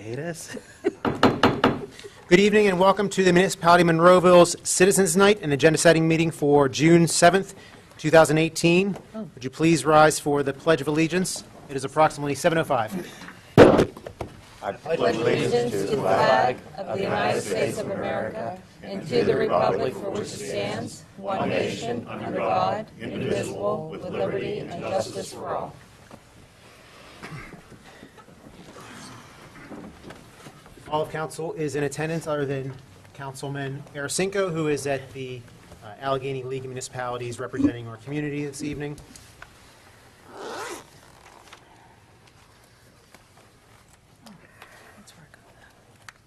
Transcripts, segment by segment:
hate us? Good evening and welcome to the Municipality Monroeville's Citizens Night, an agenda setting meeting for June 7th, 2018. Would you please rise for the Pledge of Allegiance? It is approximately 7:05. I pledge allegiance to the flag of the United States of America and to the republic for which it stands, one nation, under God, indivisible, with liberty and justice for all. All of council is in attendance other than Councilman Arasinko, who is at the Allegheny League of Municipalities representing our community this evening.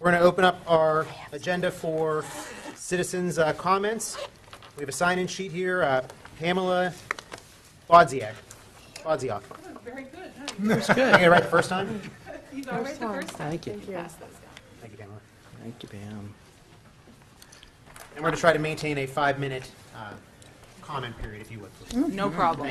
We're going to open up our agenda for citizens' comments. We have a sign-in sheet here. Pamela Bodziak. Very good. That's good. Did I get it right the first time? You got it right the first time. Thank you. Pass those down. Thank you, Pamela. Thank you, Pam. And we're going to try to maintain a 5-minute comment period, if you would, please. No problem.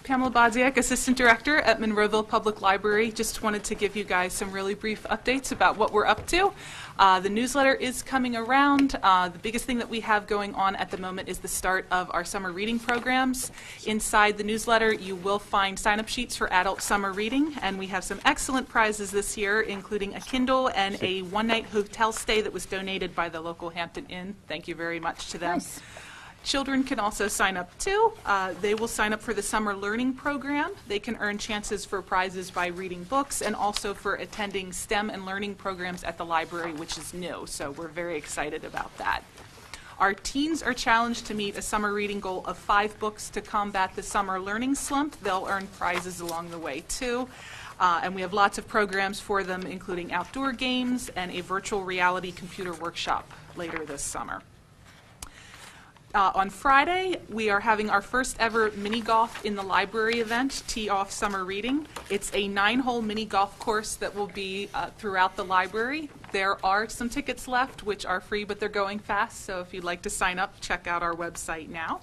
Pamela Bodziak, Assistant Director at Monroeville Public Library. Just wanted to give you guys some really brief updates about what we're up to. The newsletter is coming around. The biggest thing that we have going on at the moment is the start of our summer reading programs. Inside the newsletter, you will find sign-up sheets for adult summer reading, and we have some excellent prizes this year, including a Kindle and a one-night hotel stay that was donated by the local Hampton Inn. Thank you very much to them. Nice. Children can also sign up too. They will sign up for the summer learning program. They can earn chances for prizes by reading books and also for attending STEM and learning programs at the library, which is new. So we're very excited about that. Our teens are challenged to meet a summer reading goal of 5 books to combat the summer learning slump. They'll earn prizes along the way too. And we have lots of programs for them, including outdoor games and a virtual reality computer workshop later this summer. On Friday, we are having our first ever mini golf in the library event, Tee Off Summer Reading. It's a 9-hole mini golf course that will be throughout the library. There are some tickets left, which are free, but they're going fast. So if you'd like to sign up, check out our website now.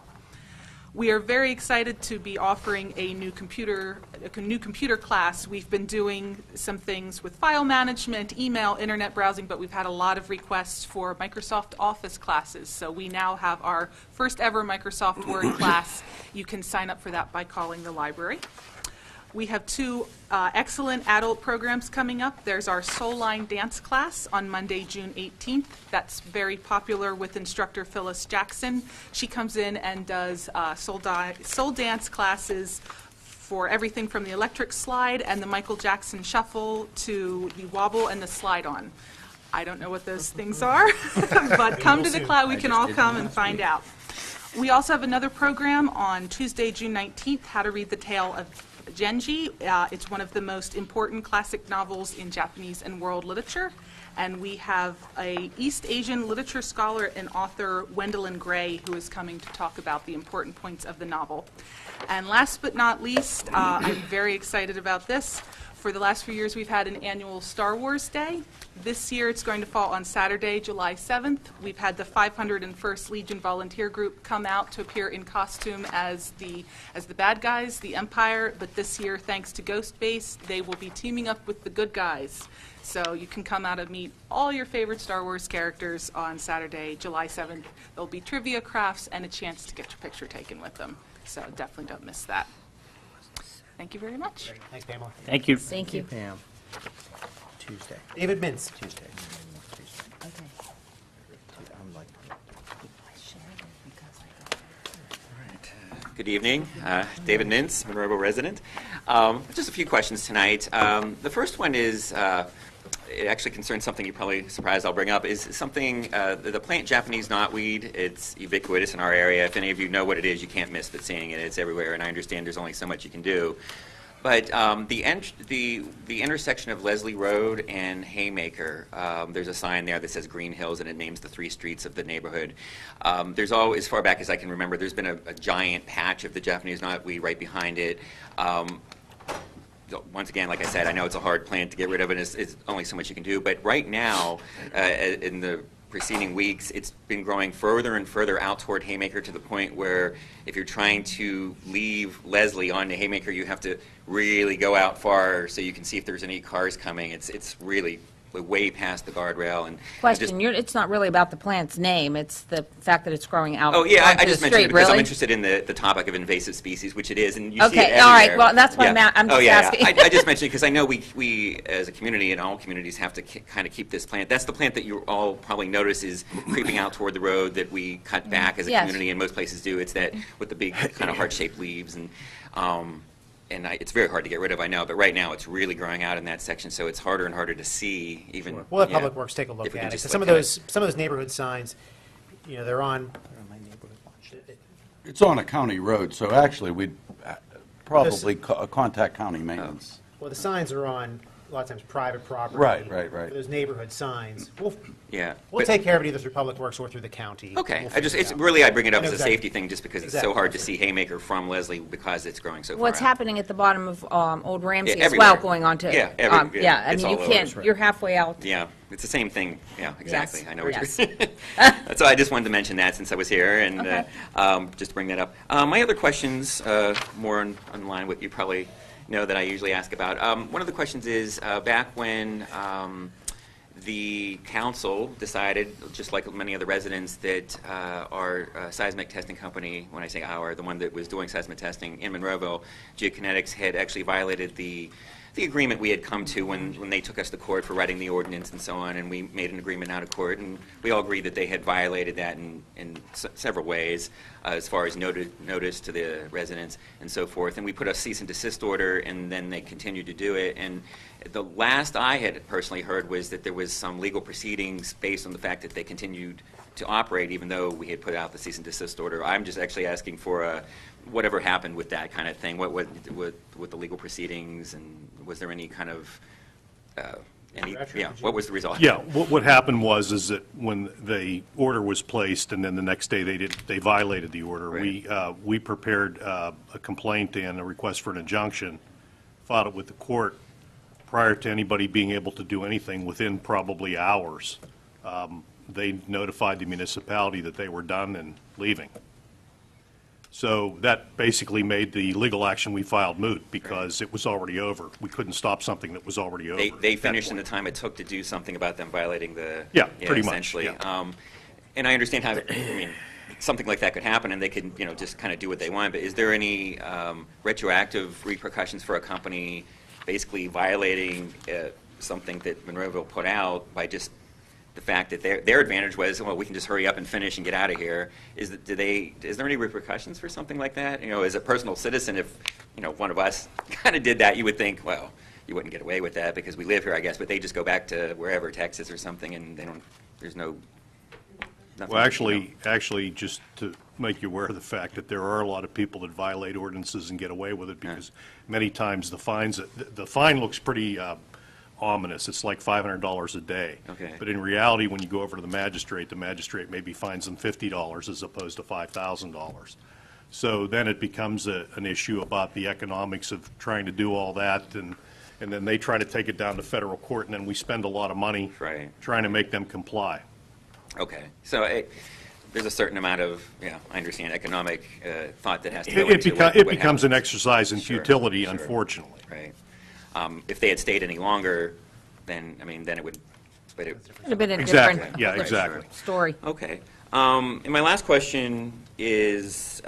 We are very excited to be offering a new computer class. We've been doing some things with file management, email, internet browsing, but we've had a lot of requests for Microsoft Office classes. So we now have our first ever Microsoft Word class. You can sign up for that by calling the library. We have 2 excellent adult programs coming up. There's our Soul Line dance class on Monday, June 18th. That's very popular with instructor Phyllis Jackson. She comes in and does soul dance classes for everything from the electric slide and the Michael Jackson shuffle to the wobble and the slide on. I don't know what those things are, but come to the class. We can all come and find out. We also have another program on Tuesday, June 19th, How to Read the Tale of Genji. It's one of the most important classic novels in Japanese and world literature. And we have a East Asian literature scholar and author, Wendelin Gray, who is coming to talk about the important points of the novel. And last but not least, I'm very excited about this. For the last few years, we've had an annual Star Wars Day. This year, it's going to fall on Saturday, July 7th. We've had the 501st Legion Volunteer Group come out to appear in costume as the bad guys, the Empire. But this year, thanks to Ghost Base, they will be teaming up with the good guys. So you can come out and meet all your favorite Star Wars characters on Saturday, July 7th. There'll be trivia crafts and a chance to get your picture taken with them. So definitely don't miss that. Thank you very much. Great. Thanks, Pamela. Thank you. Thank you. Pam. Tuesday. David Mintz. Tuesday. Okay. I'm like, Good evening. David Mintz, Monroeville resident. Just a few questions tonight. The first one is, it actually concerns something you're probably surprised I'll bring up, is something, the plant Japanese knotweed. It's ubiquitous in our area. If any of you know what it is, you can't miss but seeing it. It's everywhere, and I understand there's only so much you can do. But the intersection of Leslie Road and Haymaker, there's a sign there that says Green Hills, and it names the 3 streets of the neighborhood. There's always, as far back as I can remember, there's been a giant patch of the Japanese knotweed right behind it. Once again, like I said, I know it's a hard plant to get rid of, and it's only so much you can do. But right now, in the preceding weeks, it's been growing further and further out toward Haymaker to the point where if you're trying to leave Leslie onto Haymaker, you have to really go out far so you can see if there's any cars coming. It's really way past the guardrail. And Question, it's not really about the plant's name, it's the fact that it's growing out oh, yeah, onto I just the mentioned it street, because I'm really? interested in the topic of invasive species, which it is, and you see it Okay, everywhere. all right, well, that's why Yeah. I'm Oh, just yeah, asking. I just mentioned it because I know we as a community and all communities have to kind of keep this plant. That's the plant that you all probably notice is creeping out toward the road that we cut back as a Yes. community, and most places do. It's that with the big kind of heart-shaped leaves, and it's very hard to get rid of, I know, but right now it's really growing out in that section, so it's harder and harder to see even. We'll have yeah, Public Works take a look if we can at it. just 'Cause some of look at those neighborhood signs, they're on, Put it on my neighborhood watch. It's on a county road, so actually we'd probably contact county maintenance. well, the signs are on, a lot of times, private property. Right. Those neighborhood signs. Yeah. We'll but- take care of it either through Public Works or through the county. Okay, We'll I just, figure it's it out. really, I bring it up I know as a exactly. safety thing, just because it's so Exactly. hard to see Haymaker from Leslie because it's growing so far What's out. happening at the bottom of Old Ramsey as everywhere. well, going on to, Yeah, yeah, I it's mean, you all over. can't, you're halfway out. Yeah, it's the same thing, yeah, exactly, Yes, I know what yes. you're saying. So I just wanted to mention that since I was here, and Okay. just to bring that up. My other questions, more in line with you probably know that I usually ask about. One of the questions is, back when the council decided, just like many other residents, that our seismic testing company, when I say our, the one that was doing seismic testing in Monroeville, Geokinetics, had actually violated the agreement we had come to when they took us to court for writing the ordinance and so on, and we made an agreement out of court, and we all agreed that they had violated that in several ways, as far as notice to the residents and so forth, and we put a cease and desist order, and then they continued to do it, and the last I had personally heard was that there was some legal proceedings based on the fact that they continued to operate even though we had put out the cease and desist order. I'm just actually asking for whatever happened with that kind of thing, what with the legal proceedings, and was there any kind of what was the result? Yeah, what happened is that when the order was placed and then the next day they violated the order, Right. we prepared a complaint and a request for an injunction, filed it with the court prior to anybody being able to do anything within probably hours. They notified the municipality that they were done and leaving. So that basically made the legal action we filed moot because it was already over. We couldn't stop something that was already over. They at that finished in the point. time it took to do something about them violating the Yeah, pretty much, essentially. yeah. And I understand how something like that could happen, and they could just kind of do what they want. But is there any retroactive repercussions for a company basically violating something that Monroeville put out by just the fact that their advantage was, well, we can just hurry up and finish and get out of here? Is there any repercussions for something like that? As a personal citizen, if one of us kind of did that, you would think, well, you wouldn't get away with that because we live here, I guess. But they just go back to wherever, Texas or something, and there's no. Nothing, Well, actually, just to make you aware of the fact that there are a lot of people that violate ordinances and get away with it because many times the fine looks pretty ominous. It's like $500 a day. Okay. But in reality, when you go over to the magistrate maybe fines them $50 as opposed to $5,000. So then it becomes an issue about the economics of trying to do all that, and then they try to take it down to federal court, and then we spend a lot of money Right. trying to make them comply. Okay, so there's a certain amount of, I understand, economic thought that has to go into what It becomes an happens. exercise in Sure, futility, sure. unfortunately. Right. If they had stayed any longer, then it would, but it, Would have been a Exactly, different yeah, exactly. story. okay. And my last question is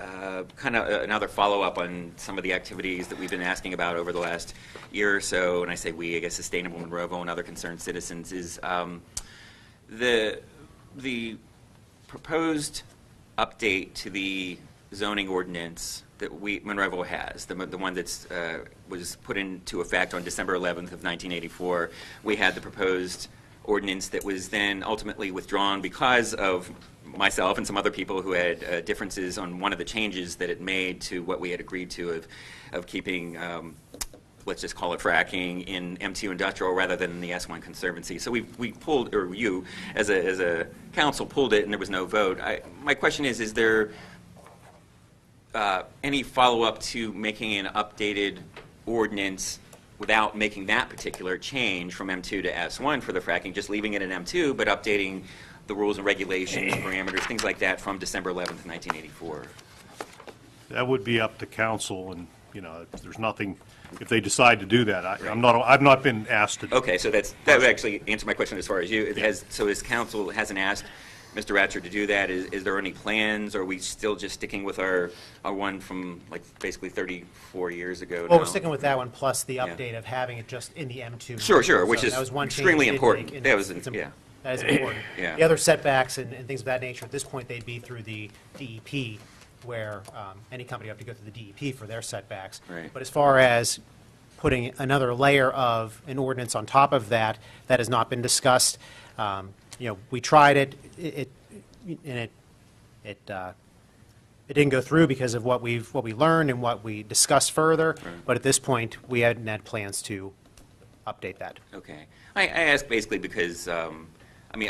kind of another follow-up on some of the activities that we've been asking about over the last year or so, and I say we, I guess Sustainable Monroeville and other concerned citizens, is the proposed update to the zoning ordinance that Monroeville has, the one that's was put into effect on December 11th of 1984. We had the proposed ordinance that was then ultimately withdrawn because of myself and some other people who had differences on one of the changes that it made to what we had agreed to of keeping let's just call it fracking in M2 industrial rather than in the S1 conservancy. So we pulled, or you as a council pulled it, and there was no vote. My question is there any follow-up to making an updated ordinance without making that particular change from M2 to S1 for the fracking, just leaving it at M2, but updating the rules and regulations, parameters, things like that from December 11th, 1984? That would be up to council, and, if there's nothing, if they decide to do that, I've not been asked to. Okay, so that would actually answer my question as far as you. So as council hasn't asked Mr. Ratcher to do that, is there any plans, or are we still just sticking with our one from basically 34 years ago Well, now? we're sticking with that one, plus the update of having it just in the M2. Sure, which So is that was one change extremely we did important. make, and That was, it's yeah. That is important. Yeah. The other setbacks and things of that nature, at this point, they'd be through the DEP, where any company would have to go through the DEP for their setbacks. Right. But as far as putting another layer of an ordinance on top of that, that has not been discussed. We tried it, and it didn't go through because of what we learned and what we discussed further. But at this point, we hadn't had plans to update that. Okay. I ask basically because,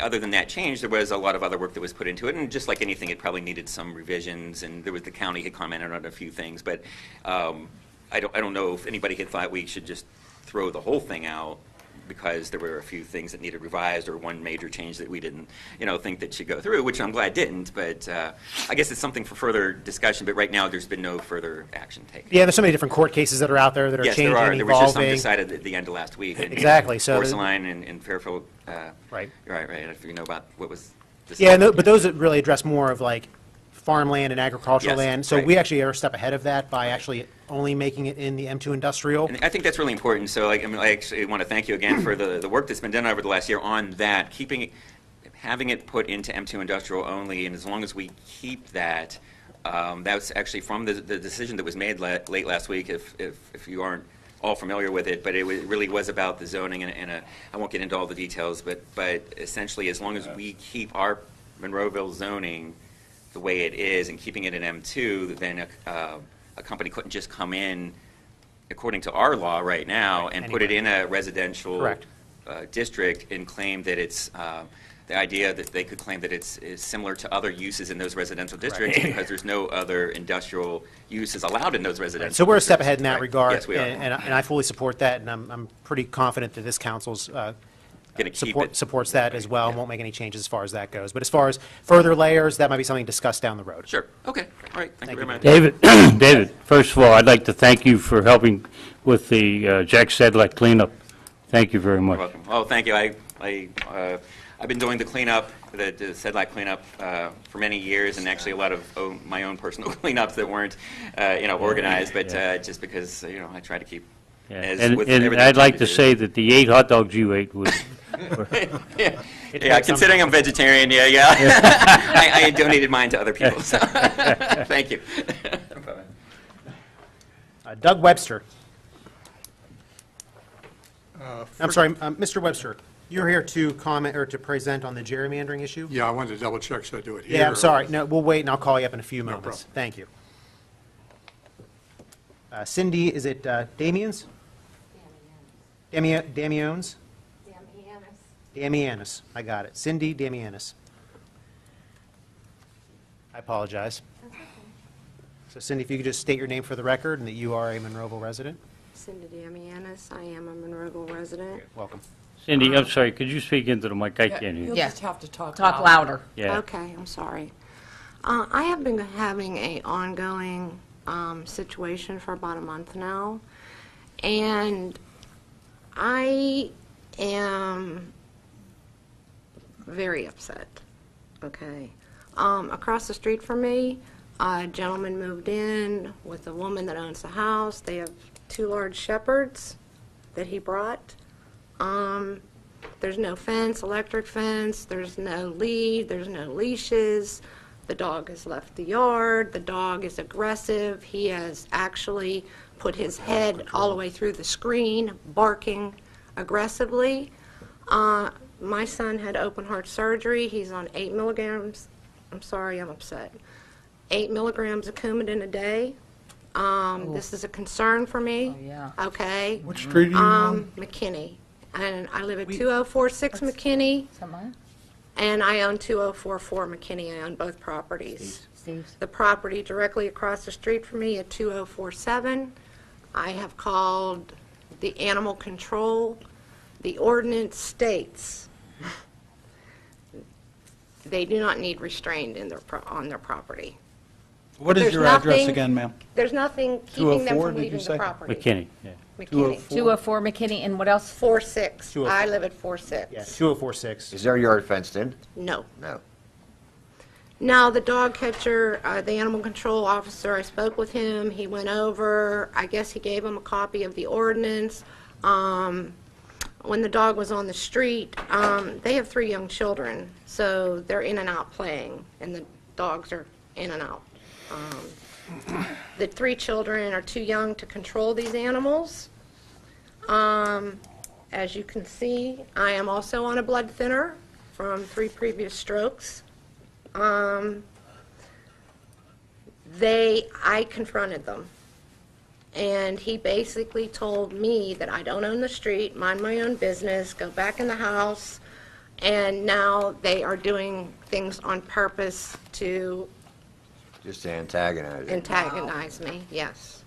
other than that change, there was a lot of other work that was put into it, and just like anything, it probably needed some revisions, and the county had commented on a few things, but I don't know if anybody had thought we should just throw the whole thing out because there were a few things that needed revised or one major change that we didn't, think that should go through, which I'm glad didn't, but I guess it's something for further discussion, but right now, there's been no further action taken. Yeah, there's so many different court cases that are out there that are Yes, changing, there are. There was just some evolving. decided at the end of last week. Exactly, so- Porcelain and Fairfield. Right. Right. If you know about what was Yeah, decided. but those that really address more of farmland and agricultural Yes, land. So right. we actually are a step ahead of that by actually only making it in the M2 industrial. And I think that's really important. So, I actually want to thank you again for the work that's been done over the last year on that, having it put into M2 industrial only, and as long as we keep that, that's actually from the decision that was made late last week, if you aren't all familiar with it, but it really was about the zoning, and I won't get into all the details, but essentially, as long as we keep our Monroeville zoning the way it is and keeping it in M2, then a company couldn't just come in, according to our law right now, and put it in a residential Correct. District and claim that it's, the idea that they could claim that it's is similar to other uses in those residential districts because there's no other industrial uses allowed in those residential So we're a step districts. ahead in that Right. regard. Yes, we are. And I fully support that, and I'm pretty confident that this council's Gonna keep it. supports that as well, and Yeah. won't make any changes as far as that goes. But as far as further layers, that might be something discussed down the road. Sure. Okay. All right. Thank you very much. David, David, first of all, I'd like to thank you for helping with the Jack Sedlak cleanup. Thank you very much. You're welcome. Oh, thank you. I've been doing the cleanup, the Sedlak cleanup, for many years, and actually a lot of my own personal cleanups that weren't, organized, but just because, I try to keep. Yeah. as And with and everything I'd I like do. to say that the 8 hot dogs you ate was, Yeah, considering I'm vegetarian, yeah. I donated mine to other people, so, thank you. Doug Webster. I'm sorry, Mr. Webster, you're here to comment or to present on the gerrymandering issue? Yeah, I wanted to double check, should I do it here? Yeah, I'm sorry. No, we'll wait, and I'll call you up in a few No moments. problem. Thank you. Cindy, is it Damien's? Damiones? Damianis. I got it. Cindy Damianis. I apologize. So Cindy, if you could just state your name for the record and that you are a Monroeville resident. Cindy Damianis, I am a Monroeville resident. Welcome. Cindy, I'm sorry, could you speak into the mic? I can't hear. You'll Yeah. just have to talk louder. Yeah. Okay, I'm sorry. I have been having a ongoing situation for about a month now, and I am very upset, okay? Across the street from me, a gentleman moved in with a woman that owns the house. They have 2 large shepherds that he brought. There's no fence, electric fence, there's no lead, there's no leashes. The dog has left the yard, the dog is aggressive. He has actually put his head all the way through the screen, barking aggressively. My son had open heart surgery. He's on 8 milligrams. I'm sorry, I'm upset. 8 milligrams of Coumadin a day. This is a concern for me. Oh, yeah. Okay? What street are you on? McKinney. And I live at 2046 McKinney, Is that mine? and I own 2044 McKinney. I own both properties. Steve's? The property directly across the street from me at 2047, I have called the animal control. The ordinance states they do not need restrained on their property. What is There's your address nothing- again, ma'am? There's nothing keeping them 204, from did you leaving the say? property. McKinney, yeah. McKinney. 204 McKinney, and what else? 4-6. 204. I live at 4-6. Yeah, 2046. Is their yard fenced in? No. No. Now, the dog catcher, the animal control officer, I spoke with him, he went over, I guess he gave him a copy of the ordinance. When the dog was on the street, they have 3 young children, so they're in and out playing, and the dogs are in and out. The 3 children are too young to control these animals. As you can see, I am also on a blood thinner from 3 previous strokes. I confronted them, and he basically told me that I don't own the street, mind my own business, go back in the house, and now they are doing things on purpose to Just to antagonize it. me, yes.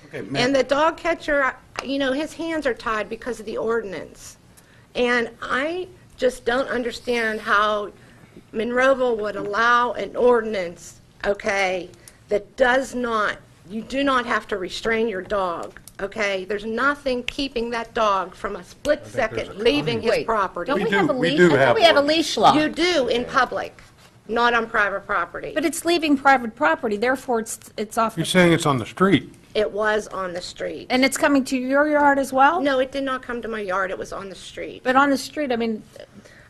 Okay, And ma'am. the dog catcher, his hands are tied because of the ordinance. And I just don't understand how Monroeville would allow an ordinance, okay, that does not, you do not have to restrain your dog, okay? There's nothing keeping that dog from a split second leaving his Wait, property. Don't we do- have a we leash? do I thought have we have a one. leash law. You do in public, not on private property. But it's leaving private property, therefore it's off, You're saying it's on the street. It was on the street. and it's coming to your yard as well? No, it did not come to my yard, it was on the street. But on the street, I mean,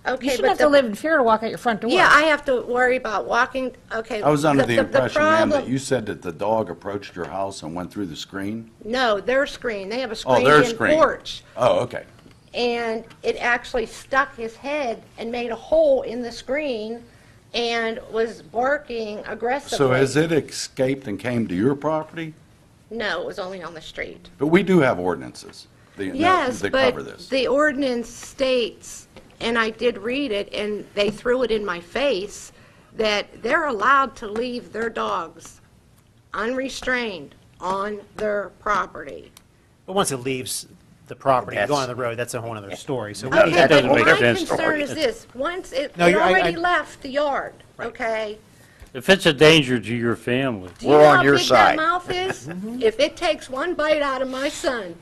Okay, you shouldn't but have to live in fear to walk out your front door. Yeah, I have to worry about walking, okay. I was under the impression, ma'am, that problem- you said that the dog approached your house and went through the screen? No, their screen, they have a Oh, their screened-in screen. porch. Oh, okay. And it actually stuck his head and made a hole in the screen and was barking aggressively. So has it escaped and came to your property? No, it was only on the street. But we do have ordinances that Yes, that cover but this. the ordinance states, and I did read it, and they threw it in my face, that they're allowed to leave their dogs unrestrained on their property. But once it leaves the property, That's- going on the road, that's a whole other story. So we Okay, need that to- doesn't but make my sense. concern is this, once it No, you're- I- already left the yard, okay? If it's a danger to your family, Do you We're know on how your big side. that mouth is? If it takes one bite out of my son,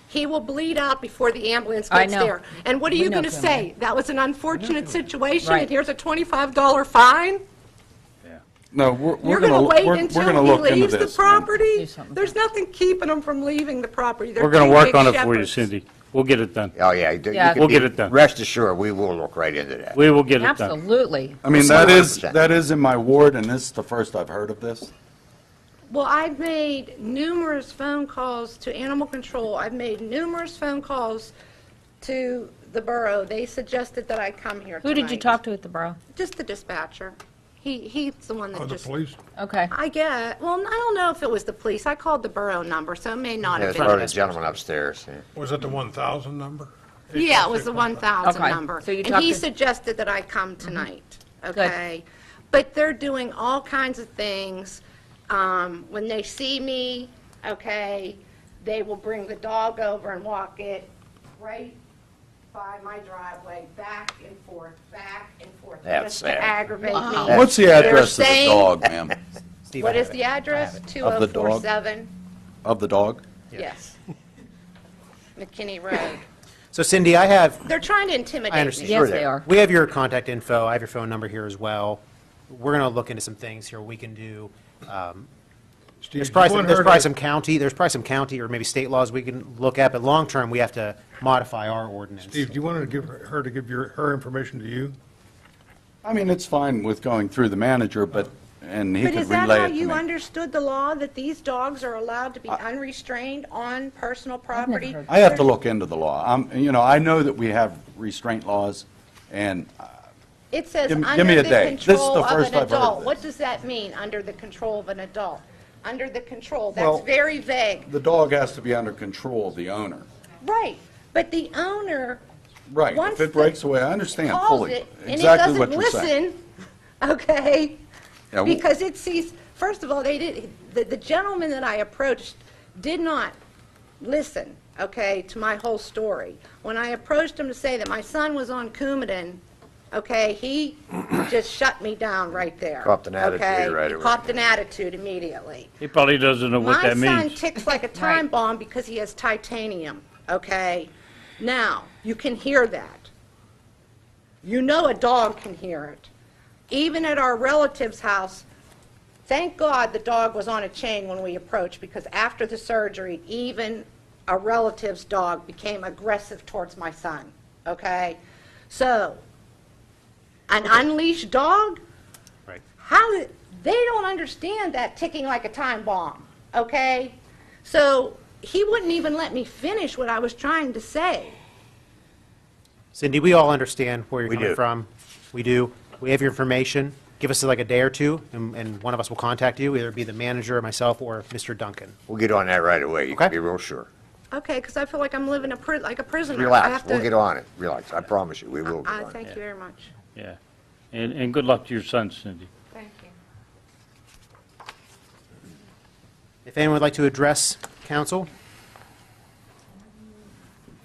he will bleed out before the ambulance I gets know. there. And what are We you know going to Family. say? That was an unfortunate situation, Right. and here's a $25 fine? No, we're You're going going to wait we're until gonna he look into leaves the this. ma'am. property? Do something. There's nothing keeping him from leaving the property. They're we're going two to work big on it for you, shepherds. Cindy. We'll get it done. Oh, yeah. Yeah. Can We'll be get it done. Rest assured, we will look right into that. We will get it done. Absolutely. I mean, 100%. that is in my ward, and this is the first I've heard of this. Well, I've made numerous phone calls to animal control. I've made numerous phone calls to the borough. They suggested that I come here Who did you tonight. talk to at the borough? Just the dispatcher. He's the one that Or the just... police. Okay. I get, well, I don't know if it was the police. I called the borough number, so it may not Yeah, have it's been. probably the gentleman upstairs. Yeah. Was it the 1,000 number? Yeah, it was the 1,000 Okay, number. so you And talked he to- suggested that I come tonight, okay? But they're doing all kinds of things. When they see me, okay, they will bring the dog over and walk it right by my driveway, back and forth, That's just to sad. aggravate me. What's the address of the saying- dog, ma'am? Steve, What I is have the it. I address? have it. Of the dog? 2047, Of the dog? yes. McKinney Road. So Cindy, I have, They're trying to intimidate me. understand. Yes, Sure they they- are. we have your contact info, I have your phone number here as well. We're going to look into some things here we can do. Steve, There's do probably you some, want there's her probably to- some county or maybe state laws we can look at, but long-term, we have to modify our ordinance. Steve, do you want her to give her information to you? I mean, it's fine with going through the manager, but, and he But could is that relay how it to you me. understood the law, that these dogs are allowed to be unrestrained on personal property? heard I have to look into the law. I know that we have restraint laws, and It says Give me under a the day. This is control the of first an I've heard of adult. this. What does that mean, under the control of an adult? Under the control, Well- that's very vague. the dog has to be under control of the owner. Right, but the owner Right, Once if it the- breaks away, I understand calls fully it, and it exactly doesn't what you're saying. listen, okay? Yeah, w- Because it sees, first of all, the gentleman that I approached did not listen, okay, to my whole story. When I approached him to say that my son was on Coumadin, Okay, he just shut me down right there. Copped an attitude okay? right He away. copped an attitude immediately. He probably doesn't know what My that son means. ticks like a time bomb because he has titanium, okay? Now, you can hear that. You know a dog can hear it. Even at our relative's house, thank God the dog was on a chain when we approached, because after the surgery, even a relative's dog became aggressive towards my son, okay? So, an unleashed dog? Right. They don't understand that ticking like a time bomb, okay? So he wouldn't even let me finish what I was trying to say. Cindy, we all understand where you're We coming do. from. We do. We have your information. Give us like a day or two, and one of us will contact you, either be the manager, myself, or Mr. Duncan. We'll get on that right away. You Okay. can be real sure. Okay, because I feel like I'm living like a prisoner. I Relax, have we'll to- get on it. Relax, I promise you, we will get on it. Thank you very much. Yeah. And good luck to your son, Cindy. Thank you. If anyone would like to address council,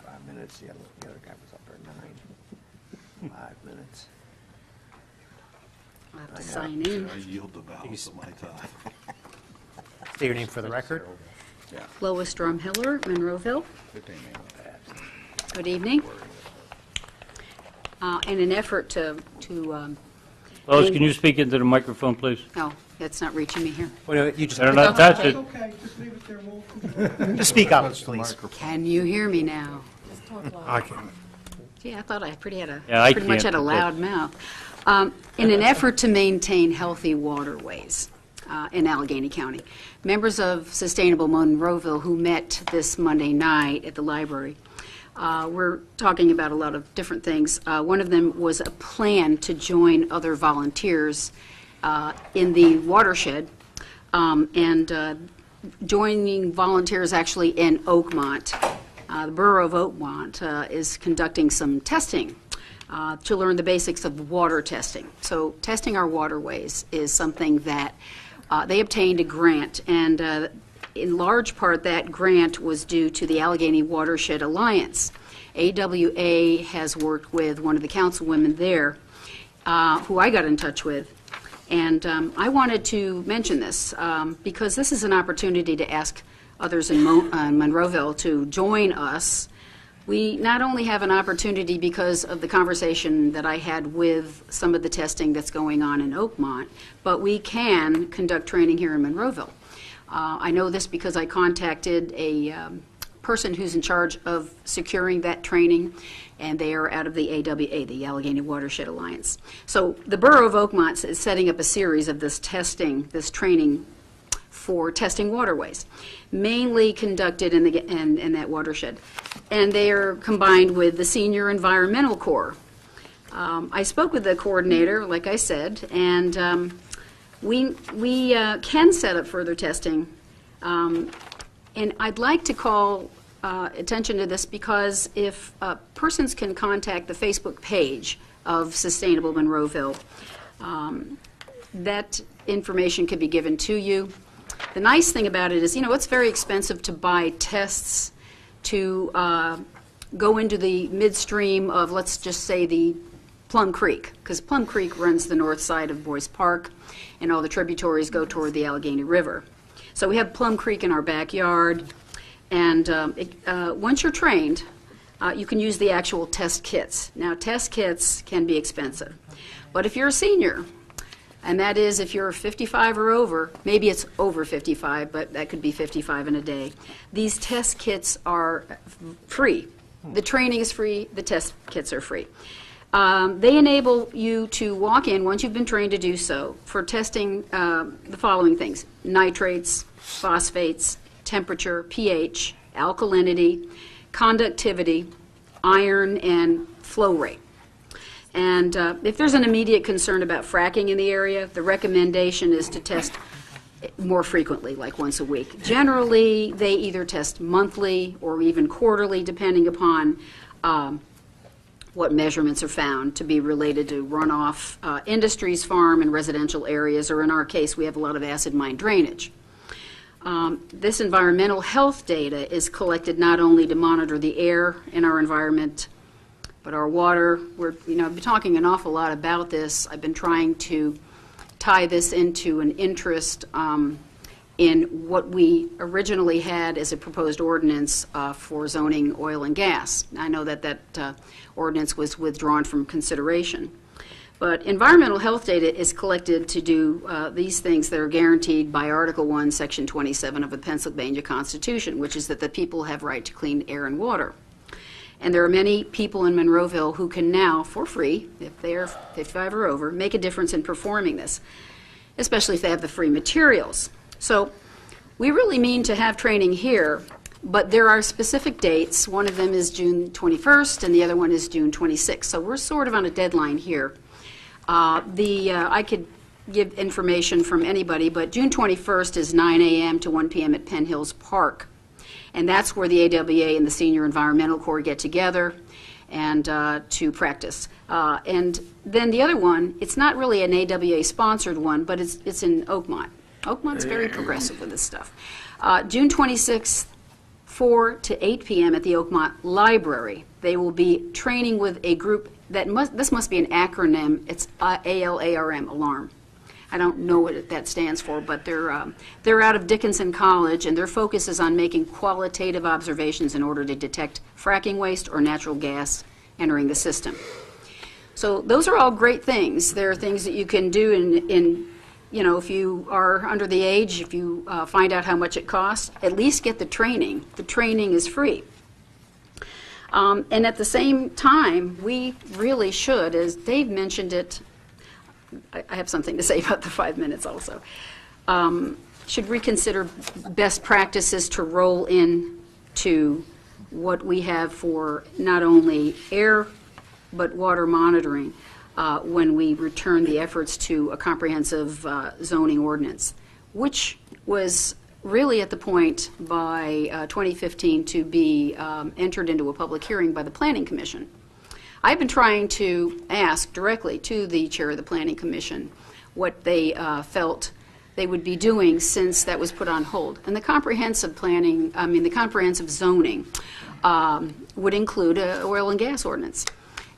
5 minutes, the other guy was up there at 9. 5 minutes. I'll have to sign in. I yield the balance of my time. state your name for the record. Lois Drumhiller, Monroeville. Good evening. In an effort to Lois, can you speak into the microphone, please? no, it's not reaching me here. Well, no, you just, Better not touch it. just speak up, please. Can you hear me now? I can. Gee, I thought I pretty Yeah, I much can't, had a but loud mouth. In an effort to maintain healthy waterways in Allegheny County, members of Sustainable Monroeville who met this Monday night at the library we're talking about a lot of different things. One of them was a plan to join other volunteers in the watershed, and joining volunteers actually in Oakmont. The Borough of Oakmont is conducting some testing to learn the basics of water testing. So testing our waterways is something that they obtained a grant, and in large part that grant was due to the Allegheny Watershed Alliance. AWA has worked with one of the councilwomen there, who I got in touch with, and I wanted to mention this because this is an opportunity to ask others in Monroeville to join us. We not only have an opportunity because of the conversation that I had with some of the testing that's going on in Oakmont, but we can conduct training here in Monroeville. I know this because I contacted a person who's in charge of securing that training, and they are out of the AWA, the Allegheny Watershed Alliance. So the Borough of Oakmont is setting up a series of this testing, this training for testing waterways, mainly conducted in that watershed. And they are combined with the Senior Environmental Corps. I spoke with the coordinator, like I said, and we can set up further testing. And I'd like to call attention to this because if persons can contact the Facebook page of Sustainable Monroeville, that information could be given to you. The nice thing about it is, it's very expensive to buy tests to go into the midstream of, let's just say, the Plum Creek, because Plum Creek runs the north side of Boyce Park, and all the tributaries go toward the Allegheny River. So we have Plum Creek in our backyard, and once you're trained, you can use the actual test kits. Now, test kits can be expensive, but if you're a senior, and that is if you're 55 or over, maybe it's over 55, but that could be 55 in a day, these test kits are free. The training is free, the test kits are free. They enable you to walk in, once you've been trained to do so, for testing the following things: nitrates, phosphates, temperature, pH, alkalinity, conductivity, iron, and flow rate. And if there's an immediate concern about fracking in the area, the recommendation is to test more frequently, like once a week. Generally, they either test monthly or even quarterly, depending upon what measurements are found to be related to runoff, industries, farm, and residential areas, or in our case, we have a lot of acid mine drainage. This environmental health data is collected not only to monitor the air in our environment, But our water, I've been talking an awful lot about this. I've been trying to tie this into an interest in what we originally had as a proposed ordinance for zoning oil and gas. I know that ordinance was withdrawn from consideration. But environmental health data is collected to do these things that are guaranteed by Article 1, Section 27 of the Pennsylvania Constitution, which is that the people have right to clean air and water. And there are many people in Monroeville who can now, for free, if they are 55 or over, make a difference in performing this, especially if they have the free materials. So we really mean to have training here, but there are specific dates. One of them is June 21st, and the other one is June 26th. So we're sort of on a deadline here. I could give information from anybody, but June 21st is 9 a.m. to 1 p.m. at Penn Hills Park. And that's where the AWA and the Senior Environmental Corps get together and to practice. And then the other one, it's not really an AWA-sponsored one, but it's in Oakmont. Oakmont's very progressive with this stuff. June 26th, 4 to 8 p.m. at the Oakmont Library. They will be training with a group this must be an acronym. It's ALARM, ALARM. I don't know what that stands for, but they're out of Dickinson College, and their focus is on making qualitative observations in order to detect fracking waste or natural gas entering the system. So those are all great things. There are things that you can do if you are under the age, if you find out how much it costs, at least get the training. The training is free. And at the same time, we really should, as Dave mentioned it, I have something to say about the 5 minutes also, should reconsider best practices to roll in to what we have for not only air but water monitoring when we return the efforts to a comprehensive zoning ordinance, which was really at the point by 2015 to be entered into a public hearing by the Planning Commission. I've been trying to ask directly to the chair of the Planning Commission what they felt they would be doing since that was put on hold. And the comprehensive zoning would include an oil and gas ordinance.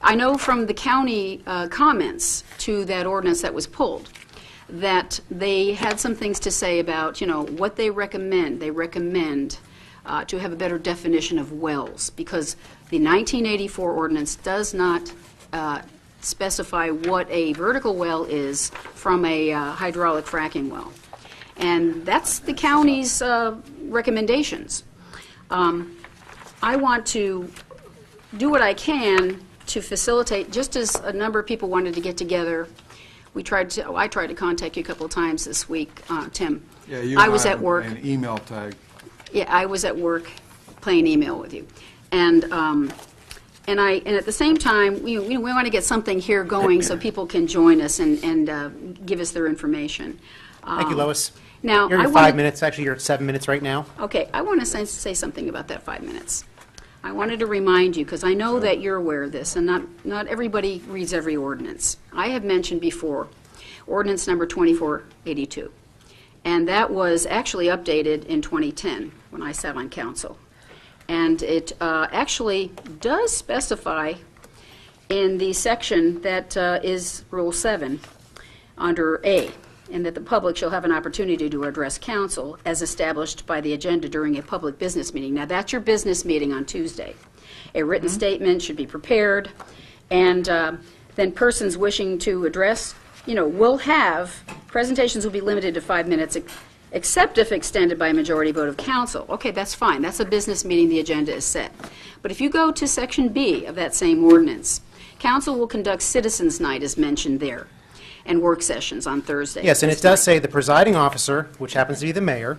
I know from the county comments to that ordinance that was pulled that they had some things to say about, what they recommend. They recommend to have a better definition of wells, because the 1984 ordinance does not specify what a vertical well is from a hydraulic fracking well. And that's the county's recommendations. I want to do what I can to facilitate, just as a number of people wanted to get together. I tried to contact you a couple of times this week, Tim. Yeah, I was at work. An email tag. Yeah, I was at work playing email with you, and at the same time, we want to get something here going so people can join us and give us their information. Thank you, Lois. Now, You're at 5 minutes. Actually, you're at 7 minutes right now. Okay, I want to say something about that 5 minutes. I wanted to remind you, because I know that you're aware of this, and not everybody reads every ordinance. I have mentioned before ordinance number 2482, and that was actually updated in 2010 when I sat on council. And it actually does specify in the section that is Rule 7 under A, and that the public shall have an opportunity to address council as established by the agenda during a public business meeting. Now, that's your business meeting on Tuesday. A written statement should be prepared, and then persons wishing to address, will have, presentations will be limited to 5 minutes, except if extended by a majority vote of council. Okay, that's fine. That's a business meeting. The agenda is set. But if you go to Section B of that same ordinance, council will conduct citizens' night, as mentioned there, and work sessions on Thursday. Yes, and it does say the presiding officer, which happens to be the mayor,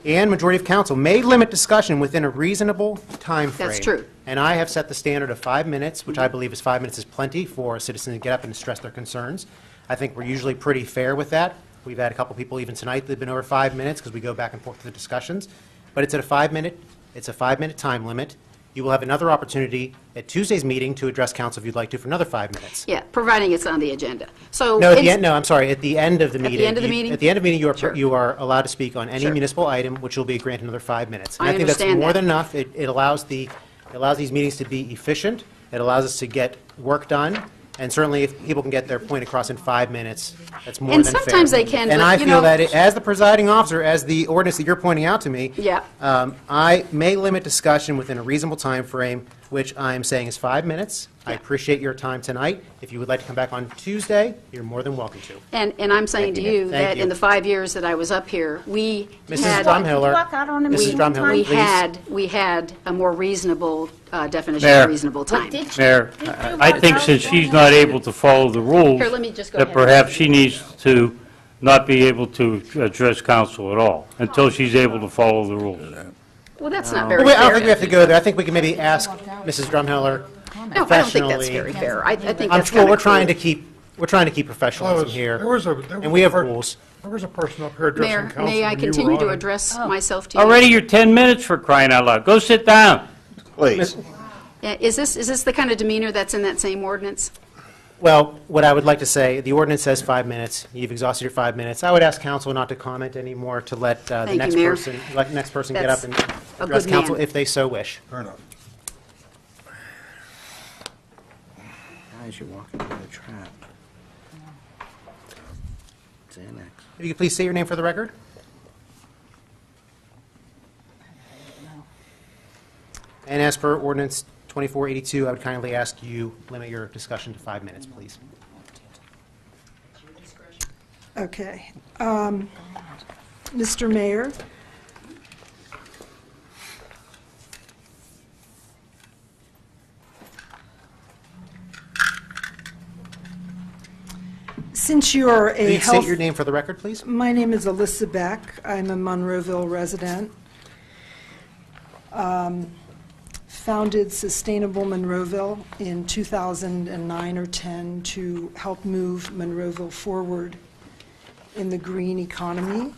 and majority of council may limit discussion within a reasonable time frame. That's true. And I have set the standard of 5 minutes, which I believe is 5 minutes is plenty for a citizen to get up and express their concerns. I think we're usually pretty fair with that. We've had a couple people even tonight that have been over 5 minutes because we go back and forth with the discussions. But it's at a 5 minute time limit. You will have another opportunity at Tuesday's meeting to address council if you'd like to for another 5 minutes. Yeah, providing it's on the agenda. So No, I'm sorry, at the end of the meeting. the end of the meeting? At the end of the meeting, Sure. you are allowed to speak on any Sure. municipal item, which will be granted another 5 minutes. And I I think that's understand more that. than enough. It allows these meetings to be efficient, It allows us to get work done, and certainly if people can get their point across in 5 minutes, that's more And than fair. sometimes they can, And but, I you feel know- that as the presiding officer, as the ordinance that you're pointing out to me, Yeah. I may limit discussion within a reasonable time frame, which I'm saying is 5 minutes. I Yeah. appreciate your time tonight. If you would like to come back on Tuesday, you're more than welcome to. And I'm saying to Thank you. you Thank that you. in the 5 years that I was up here, we Mrs. had... Drumhiller. Walk out on him Mrs. one Drumhiller, time. We please. we had a more reasonable definition Mayor. of reasonable time. Mayor, I think since she's not able to follow the rules, Here, let me just go that ahead. perhaps she needs to not be able to address council at all until she's able to follow the rules. Well, that's not very Well, I don't think we fair. have to go there. I think we can maybe ask Mrs. Drumhiller No, I don't think that's professionally. very fair. I think I'm that's sure kind we're of trying to keep professionalism here, and we have rules. There was a person up here addressing Mayor, council may I when you were continue to on. address myself to you? Already you're 10 minutes for crying out loud. Go sit down. Please. Yeah, Is this the kind of demeanor that's in that same ordinance? Well, what I would like to say, the ordinance says 5 minutes. You've exhausted your 5 minutes. I would ask council not to comment anymore, to let the Thank you, next Mayor. person, let the next person get up That's and a address good council man. if they so wish. Fair enough. Guys, you're walking into a trap. Xanax. If you could please say your name for the record? And as per ordinance 2482, I would kindly ask you limit your discussion to 5 minutes, please. Okay. Mr. Mayor, since you're a Please health... state your name for the record, please. My name is Alyssa Beck. I'm a Monroeville resident. Founded Sustainable Monroeville in 2009 or 10 to help move Monroeville forward in the green economy.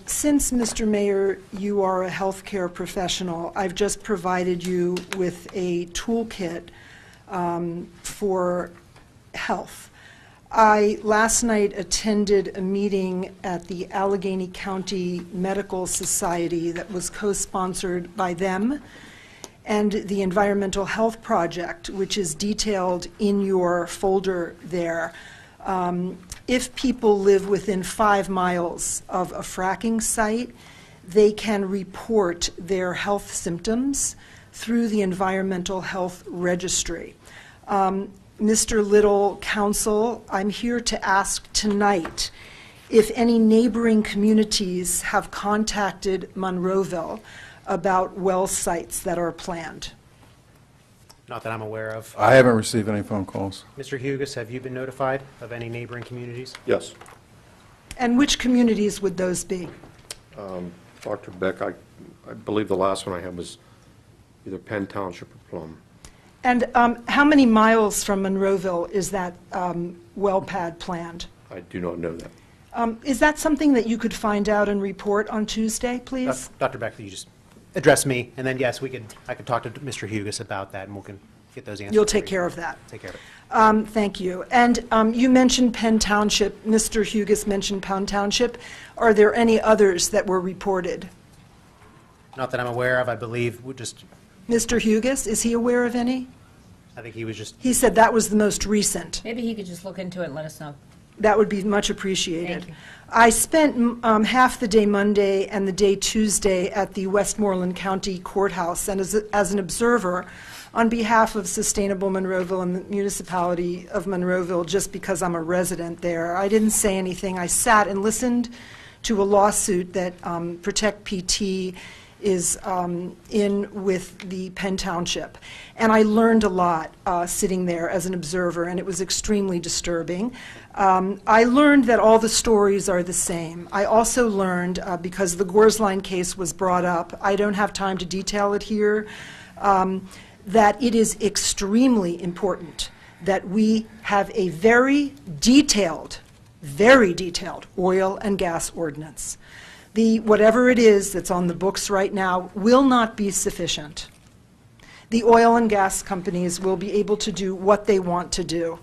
Since, Mr. Mayor, you are a healthcare professional, I've just provided you with a toolkit for health. I last night attended a meeting at the Allegheny County Medical Society that was co-sponsored by them and the Environmental Health Project, which is detailed in your folder there. If people live within 5 miles of a fracking site, they can report their health symptoms through the Environmental Health Registry. Mr. Little, Council, I'm here to ask tonight if any neighboring communities have contacted Monroeville about well sites that are planned. Not that I'm aware of. I haven't received any phone calls. Mr. Hugus, have you been notified of any neighboring communities? Yes. And which communities would those be? Dr. Beck, I believe the last one I had was either Penn Township or Plum. And how many miles from Monroeville is that well pad planned? I do not know that. Is that something that you could find out and report on Tuesday, please? Dr. Beck, you just address me, and then, yes, I could talk to Mr. Hugus about that, and we can get those answers. You'll for take you. care of that. Take care of it. Thank you. And you mentioned Penn Township. Mr. Hugus mentioned Penn Township. Are there any others that were reported? Not that I'm aware of. I believe Mr. Hugus, is he aware of any? I think he was just, He said that was the most recent. Maybe he could just look into it and let us know. That would be much appreciated. Thank you. I spent half the day Monday and the day Tuesday at the Westmoreland County Courthouse, and as an observer, on behalf of Sustainable Monroeville and the Municipality of Monroeville, just because I'm a resident there. I didn't say anything. I sat and listened to a lawsuit that Protect PT is in with the Penn Township. And I learned a lot sitting there as an observer, and it was extremely disturbing. I learned that all the stories are the same. I also learned, because the Gorsline case was brought up, I don't have time to detail it here, that it is extremely important that we have a very detailed oil and gas ordinance. Whatever it is that's on the books right now will not be sufficient. The oil and gas companies will be able to do what they want to do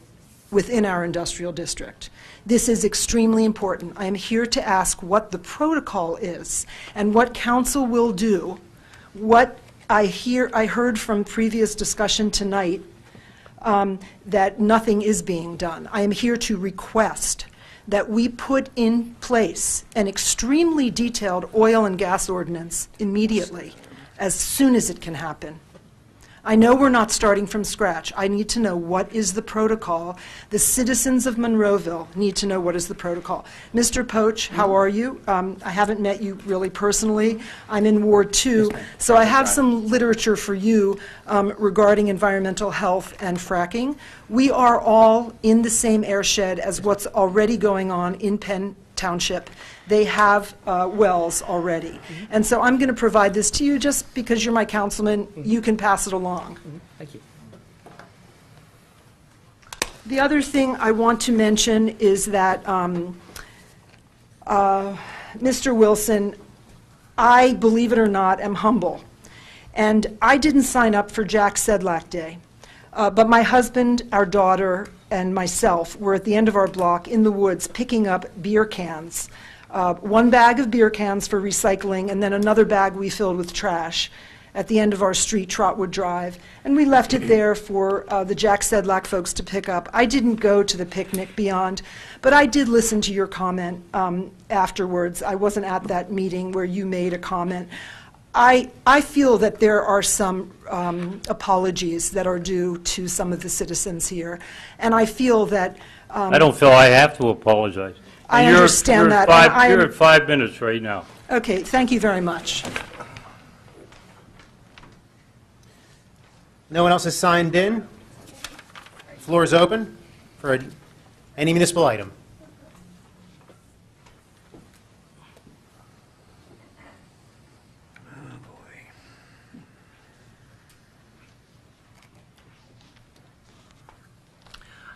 within our industrial district. This is extremely important. I am here to ask what the protocol is and what council will do, what I heard from previous discussion tonight that nothing is being done. I am here to request that we put in place an extremely detailed oil and gas ordinance immediately, as soon as it can happen. I know we're not starting from scratch. I need to know what is the protocol. The citizens of Monroeville need to know what is the protocol. Mr. Poach, how are you? I haven't met you really personally. I'm in Ward 2, so I have some literature for you regarding environmental health and fracking. We are all in the same airshed as what's already going on in Penn Township. They have wells already. And so I'm going to provide this to you just because you're my councilman. You can pass it along. Thank you. The other thing I want to mention is that, Mr. Wilson, I, believe it or not, am humble. And I didn't sign up for Jack Sedlak Day. But my husband, our daughter, and myself were at the end of our block in the woods picking up beer cans. One bag of beer cans for recycling, and then another bag we filled with trash at the end of our street, Trotwood Drive. And we left it there for the Jack Sedlak folks to pick up. I didn't go to the picnic beyond, but I did listen to your comment afterwards. I wasn't at that meeting where you made a comment. I feel that there are some apologies that are due to some of the citizens here, and I feel that... I don't feel I have to apologize. I And understand that, You're and I am- at 5 minutes right now. Okay, thank you very much. No one else has signed in. Floor is open for any municipal item.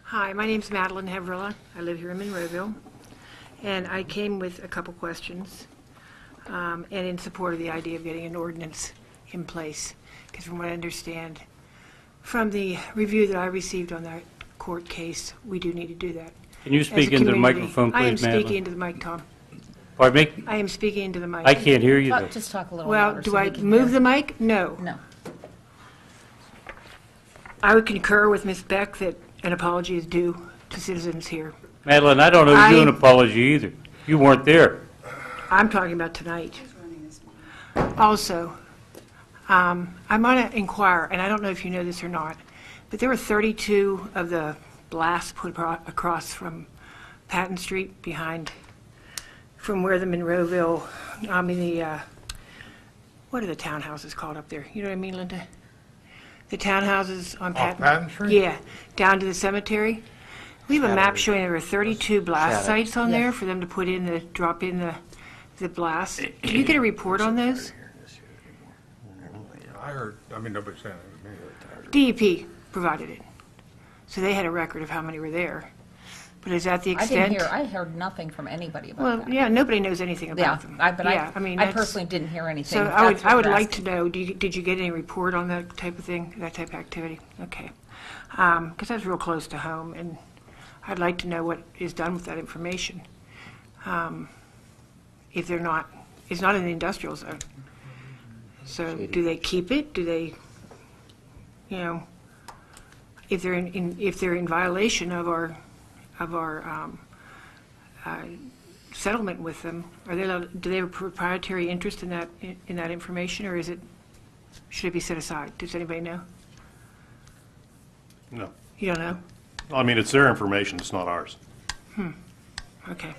Hi, my name's Madeline Hevrilla. I live here in Monroeville, and I came with a couple questions, and in support of the idea of getting an ordinance in place, because from what I understand, from the review that I received on that court case, we do need to do that. Can you As a speak into the community. microphone, I am please, Madeline? speaking into the mic, Tom. Pardon me? I am speaking into the mic. I can't hear you, though. Just talk a little Well, louder do so I we can move hear. the mic? No. No. I would concur with Ms. Beck that an apology is due to citizens here. Madeline, I don't owe you an I- apology either. You weren't there. I'm talking about tonight. Also, I'm going to inquire, and I don't know if you know this or not, but there were 32 of the blasts put across from Patton Street behind, from where the Monroeville, what are the townhouses called up there? You know what I mean, Linda? The townhouses on Patton? Patton Street? Yeah, down to the cemetery. We have a map showing there were 32 blast sites on there for them to put in drop in the blast. Can you get a report on those? I heard, nobody's saying it was me. DEP provided it. So they had a record of how many were there. But is that the I extent? didn't hear, I heard nothing from anybody about Well, that. yeah, nobody knows anything Yeah, about them. but Yeah, I that's- personally didn't hear anything. So if I would, that's what I would you're like to asking. know, did you get any report on that type of thing, that type of activity? Okay. Because that's real close to home, and I'd like to know what is done with that information. If they're not, it's not in the industrial zone. So do they keep it? Do they, if they're in violation of our settlement with them, are they allowed, do they have a proprietary interest in that information, or should it be set aside? Does anybody know? No. You don't know? I mean, it's their information, it's not ours. Okay.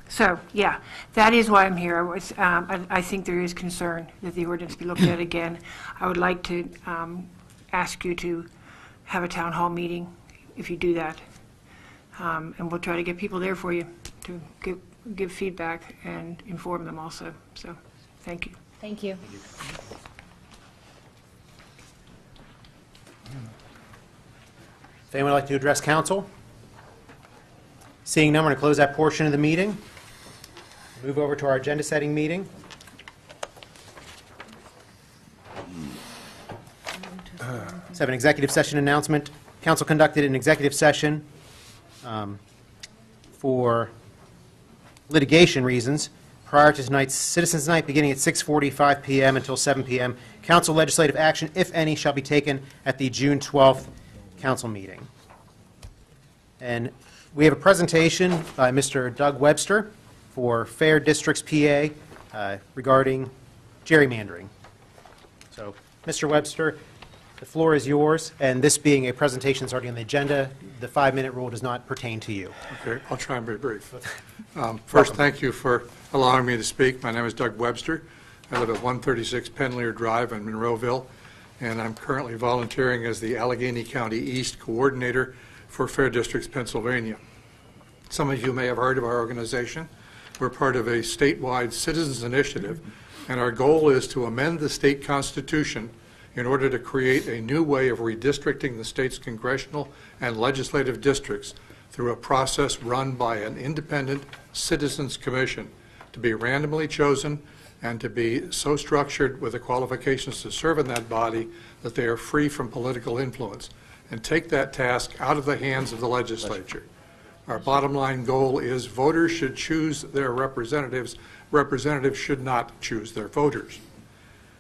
So, yeah, that is why I'm here. I think there is concern that the ordinance be looked at again. I would like to ask you to have a town hall meeting, if you do that. And we'll try to get people there for you to give feedback and inform them also. So, thank you. Thank you. If anyone would like to address council? Seeing none, we're going to close that portion of the meeting. Move over to our agenda-setting meeting. Let's have an executive session announcement. Council conducted an executive session for litigation reasons prior to tonight's Citizens Night, beginning at 6:45 p.m. until 7 p.m. Council legislative action, if any, shall be taken at the June 12th council meeting. And we have a presentation by Mr. Doug Webster for Fair Districts, PA, regarding gerrymandering. So, Mr. Webster, the floor is yours, and this being a presentation that's already on the agenda, the 5-minute rule does not pertain to you. Okay, I'll try and be brief. First, thank you for allowing me to speak. My name is Doug Webster. I live at 136 Penlear Drive in Monroeville, and I'm currently volunteering as the Allegheny County East Coordinator for Fair Districts, Pennsylvania. Some of you may have heard of our organization. We're part of a statewide citizens initiative, and our goal is to amend the state constitution in order to create a new way of redistricting the state's congressional and legislative districts through a process run by an independent citizens commission to be randomly chosen and to be so structured with the qualifications to serve in that body that they are free from political influence, and take that task out of the hands of the legislature. Our bottom line goal is voters should choose their representatives. Representatives should not choose their voters.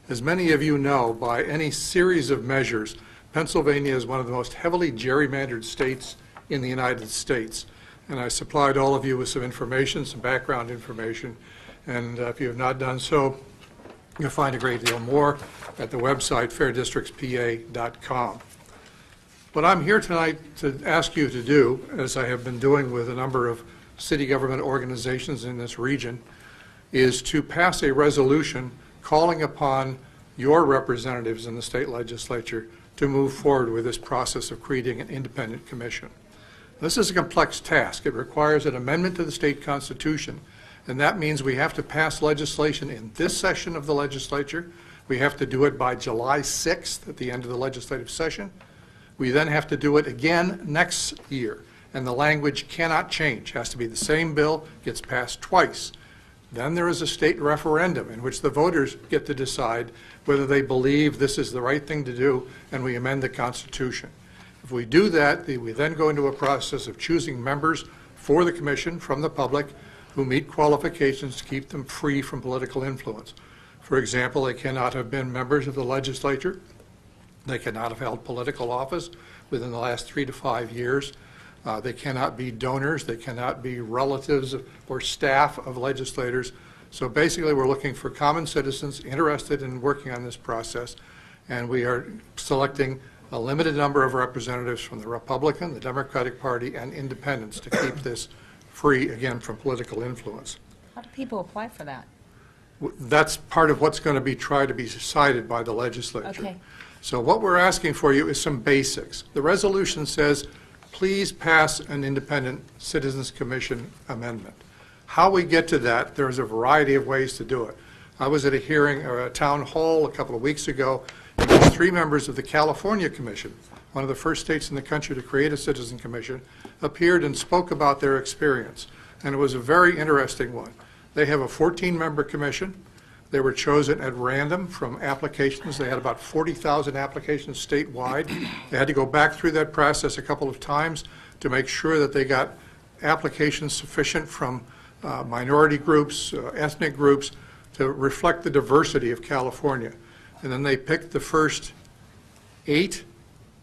As many of you know, by any series of measures, Pennsylvania is one of the most heavily gerrymandered states in the United States. And I supplied all of you with some information, some background information. And if you have not done so, you'll find a great deal more at the website fairdistrictspa.com. What I'm here tonight to ask you to do, as I have been doing with a number of city government organizations in this region, is to pass a resolution calling upon your representatives in the state legislature to move forward with this process of creating an independent commission. This is a complex task. It requires an amendment to the state constitution, and that means we have to pass legislation in this session of the legislature. We have to do it by July 6th at the end of the legislative session. We then have to do it again next year, and the language cannot change. It has to be the same bill, gets passed twice. Then there is a state referendum in which the voters get to decide whether they believe this is the right thing to do, and we amend the Constitution. If we do that, we then go into a process of choosing members for the commission from the public who meet qualifications to keep them free from political influence. For example, they cannot have been members of the legislature. They cannot have held political office within the last 3 to 5 years. They cannot be donors. They cannot be relatives or staff of legislators. So basically, we're looking for common citizens interested in working on this process, and we are selecting a limited number of representatives from the Republican, the Democratic Party, and independents to keep this free, again, from political influence. How do people apply for that? That's part of what's going to be tried to be decided by the legislature. Okay. So what we're asking for you is some basics. The resolution says, please pass an independent Citizens Commission amendment. How we get to that, there's a variety of ways to do it. I was at a hearing, or a town hall a couple of weeks ago, in which 3 members of the California Commission, one of the first states in the country to create a Citizen Commission, appeared and spoke about their experience. And it was a very interesting one. They have a 14-member commission. They were chosen at random from applications. They had about 40,000 applications statewide. They had to go back through that process a couple of times to make sure that they got applications sufficient from minority groups, ethnic groups, to reflect the diversity of California. And then they picked the first 8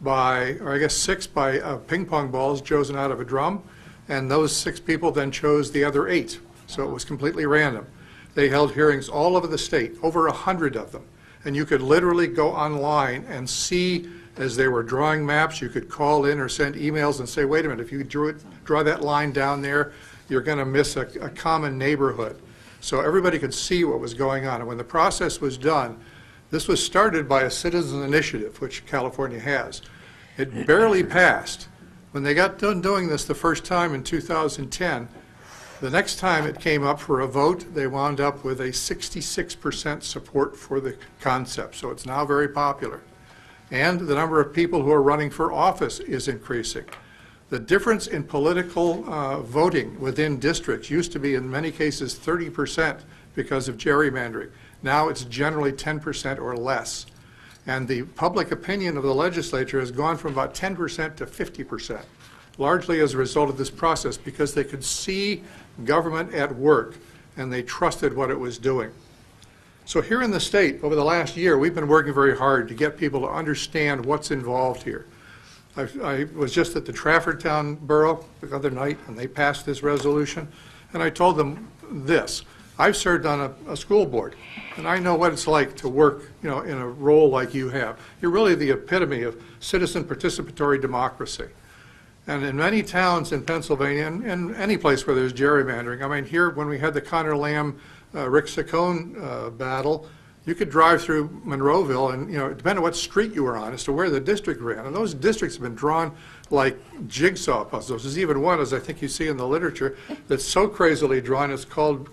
by, or I guess 6 by ping pong balls chosen out of a drum, and those 6 people then chose the other 8. So it was completely random. They held hearings all over the state, over 100 of them. And you could literally go online and see, as they were drawing maps, you could call in or send emails and say, wait a minute, if you draw that line down there, you're going to miss a common neighborhood. So everybody could see what was going on. And when the process was done, this was started by a citizen initiative, which California has. It barely passed. When they got done doing this the first time in 2010, the next time it came up for a vote, they wound up with a 66% support for the concept. So it's now very popular. And the number of people who are running for office is increasing. The difference in political voting within districts used to be in many cases 30% because of gerrymandering. Now it's generally 10% or less. And the public opinion of the legislature has gone from about 10% to 50%, largely as a result of this process, because they could see government at work and they trusted what it was doing. So here in the state, over the last year, we've been working very hard to get people to understand what's involved here. I was just at the Traffordtown Borough the other night, and they passed this resolution, and I told them this. I've served on a school board, and I know what it's like to work, in a role like you have. You're really the epitome of citizen participatory democracy. And in many towns in Pennsylvania, and any place where there's gerrymandering, I mean, here, when we had the Connor Lamb, Rick Saccone battle, you could drive through Monroeville and, depending on what street you were on as to where the district ran. And those districts have been drawn like jigsaw puzzles. There's even one, as I think you see in the literature, that's so crazily drawn, it's called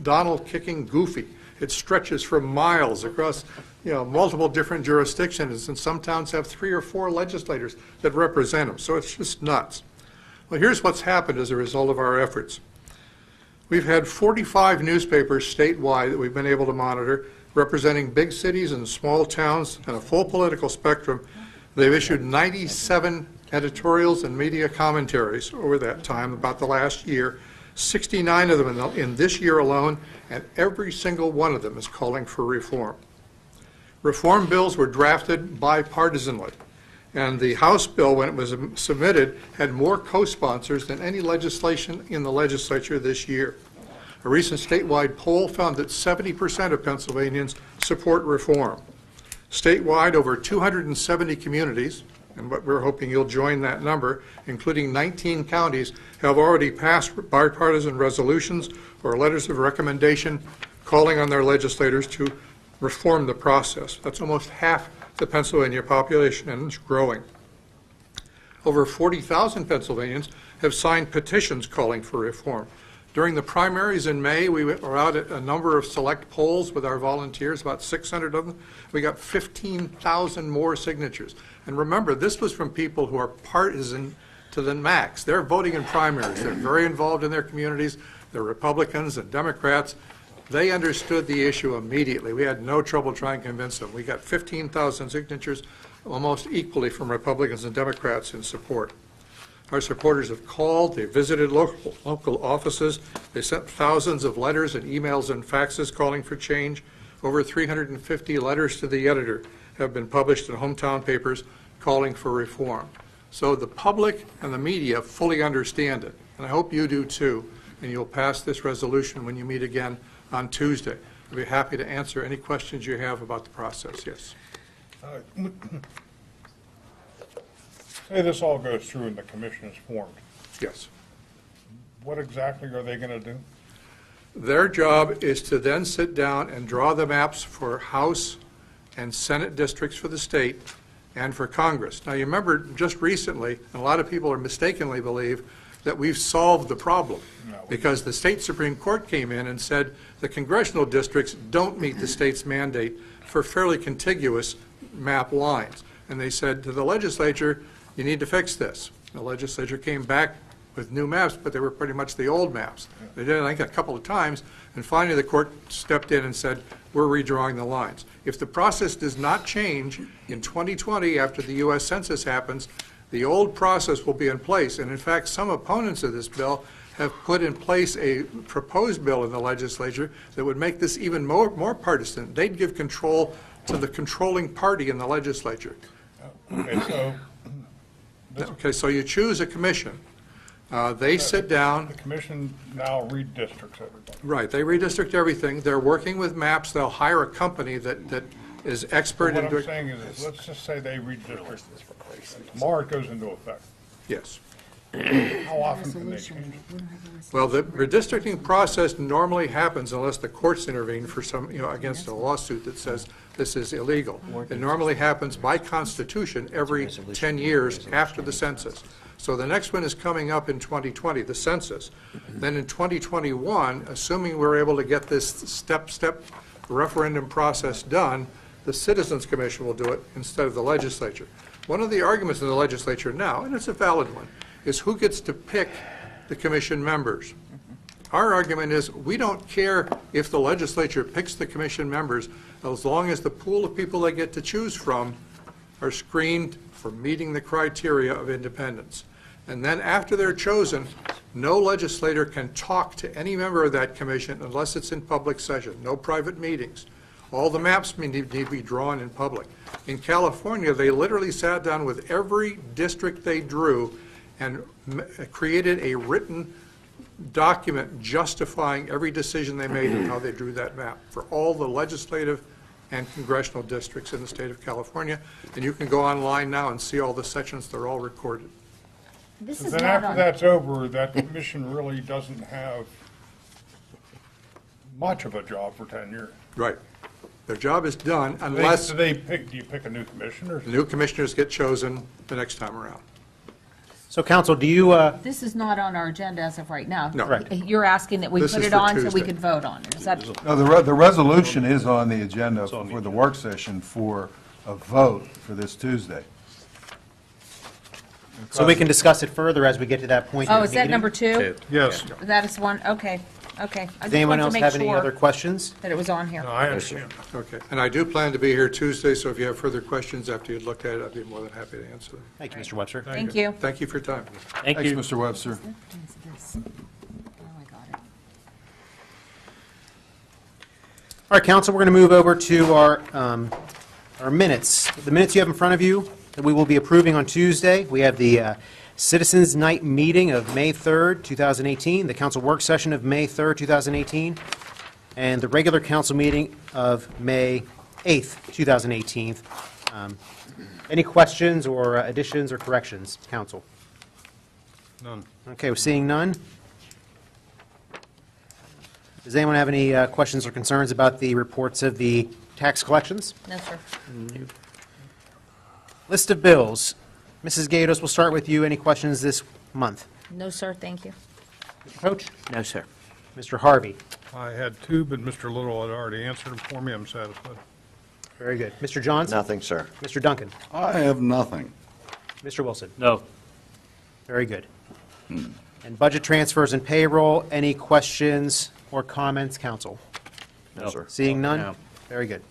Donald Kicking Goofy. It stretches for miles across, multiple different jurisdictions, and some towns have 3 or 4 legislators that represent them. So it's just nuts. Well, here's what's happened as a result of our efforts. We've had 45 newspapers statewide that we've been able to monitor, representing big cities and small towns and a full political spectrum. They've issued 97 editorials and media commentaries over that time, about the last year, 69 of them in this year alone, and every single one of them is calling for reform. Reform bills were drafted bipartisanly, and the House bill, when it was submitted, had more co-sponsors than any legislation in the legislature this year. A recent statewide poll found that 70% of Pennsylvanians support reform. Statewide, over 270 communities, and what we're hoping you'll join that number, including 19 counties, have already passed bipartisan resolutions or letters of recommendation calling on their legislators to reform the process. That's almost half the Pennsylvania population, and it's growing. Over 40,000 Pennsylvanians have signed petitions calling for reform. During the primaries in May, we were out at a number of select polls with our volunteers, about 600 of them. We got 15,000 more signatures. And remember, this was from people who are partisan to the max. They're voting in primaries. They're very involved in their communities. They're Republicans and Democrats. They understood the issue immediately. We had no trouble trying to convince them. We got 15,000 signatures, almost equally from Republicans and Democrats in support. Our supporters have called, they visited local offices, they sent thousands of letters and emails and faxes calling for change. Over 350 letters to the editor have been published in hometown papers calling for reform. So the public and the media fully understand it, and I hope you do too, and you'll pass this resolution when you meet again on Tuesday. I'll be happy to answer any questions you have about the process. Yes. Say this all goes through and the commission is formed. Yes. What exactly are they going to do? Their job is to then sit down and draw the maps for House and Senate districts for the state and for Congress. Now, you remember just recently, and a lot of people are mistakenly believe that we've solved the problem because the state Supreme Court came in and said the congressional districts don't meet the state's mandate for fairly contiguous map lines. And they said to the legislature, you need to fix this. The legislature came back with new maps, but they were pretty much the old maps. They did it, I think, a couple of times, and finally the court stepped in and said, we're redrawing the lines. If the process does not change in 2020 after the U.S. Census happens, the old process will be in place. And in fact, some opponents of this bill have put in place a proposed bill in the legislature that would make this even more partisan. They'd give control to the controlling party in the legislature. Okay, so you choose a commission. They sit down. The commission now redistricts everybody. Right, they redistrict everything. They're working with maps. They'll hire a company that is expert in doing. What I'm saying is, let's just say they redistrict. Tomorrow it goes into effect. Yes. How often can they change it? Well, the redistricting process normally happens unless the courts intervene for some, against a lawsuit that says this is illegal. It normally happens by constitution every 10 years after the census. So the next one is coming up in 2020, the census. Then in 2021, assuming we're able to get this step referendum process done, the Citizens Commission will do it instead of the legislature. One of the arguments in the legislature now, and it's a valid one, is who gets to pick the commission members. Our argument is we don't care if the legislature picks the commission members as long as the pool of people they get to choose from are screened for meeting the criteria of independence. And then after they're chosen, no legislator can talk to any member of that commission unless it's in public session, no private meetings. All the maps need to be drawn in public. In California, they literally sat down with every district they drew and created a written document justifying every decision they made and how they drew that map for all the legislative and congressional districts in the state of California. And you can go online now and see all the sections. They're all recorded. This And is then not after on. that's over, that commission really doesn't have much of a job for 10 years. Right. Their job is done unless Do you pick a new commissioner? the new commissioners get chosen the next time around. So, council, do you, This is not on our agenda as of right now. No. Right. You're asking that we This put is it for on so we Tuesday. could vote on it. Is that, No, the resolution is on the agenda for the work session for a vote for this Tuesday. so we can discuss it further as we get to that point in oh, the is that meeting? number 2? Yes. That is one, okay, okay. I Does just anyone wanted to else make have any other sure questions? that it was on here. No, I understand. Okay. And I do plan to be here Tuesday, so if you have further questions after you've looked at it, I'd be more than happy to answer them. Thank you, Mr. Webster. Thank you. Thank you for your time. Thank Thanks, you. Mr. Webster. Oh, I got it. All right, council, we're going to move over to our minutes. The minutes you have in front of you that we will be approving on Tuesday. We have the Citizens Night meeting of May 3rd, 2018, the council work session of May 3rd, 2018, and the regular council meeting of May 8th, 2018. Any questions or additions or corrections, council? None. Okay, we're seeing none. Does anyone have any questions or concerns about the reports of the tax collections? No, sir. List of bills. Mrs. Gatos, we'll start with you. Any questions this month? No, sir, thank you. Mr. Coach? No, sir. Mr. Harvey? I had two, but Mr. Little had already answered them for me. I'm satisfied. Very good. Mr. Johns? Nothing, sir. Mr. Duncan? I have nothing. Mr. Wilson? No. Very good. And budget transfers and payroll. Any questions or comments, council? No, sir. Seeing none? No. Very good.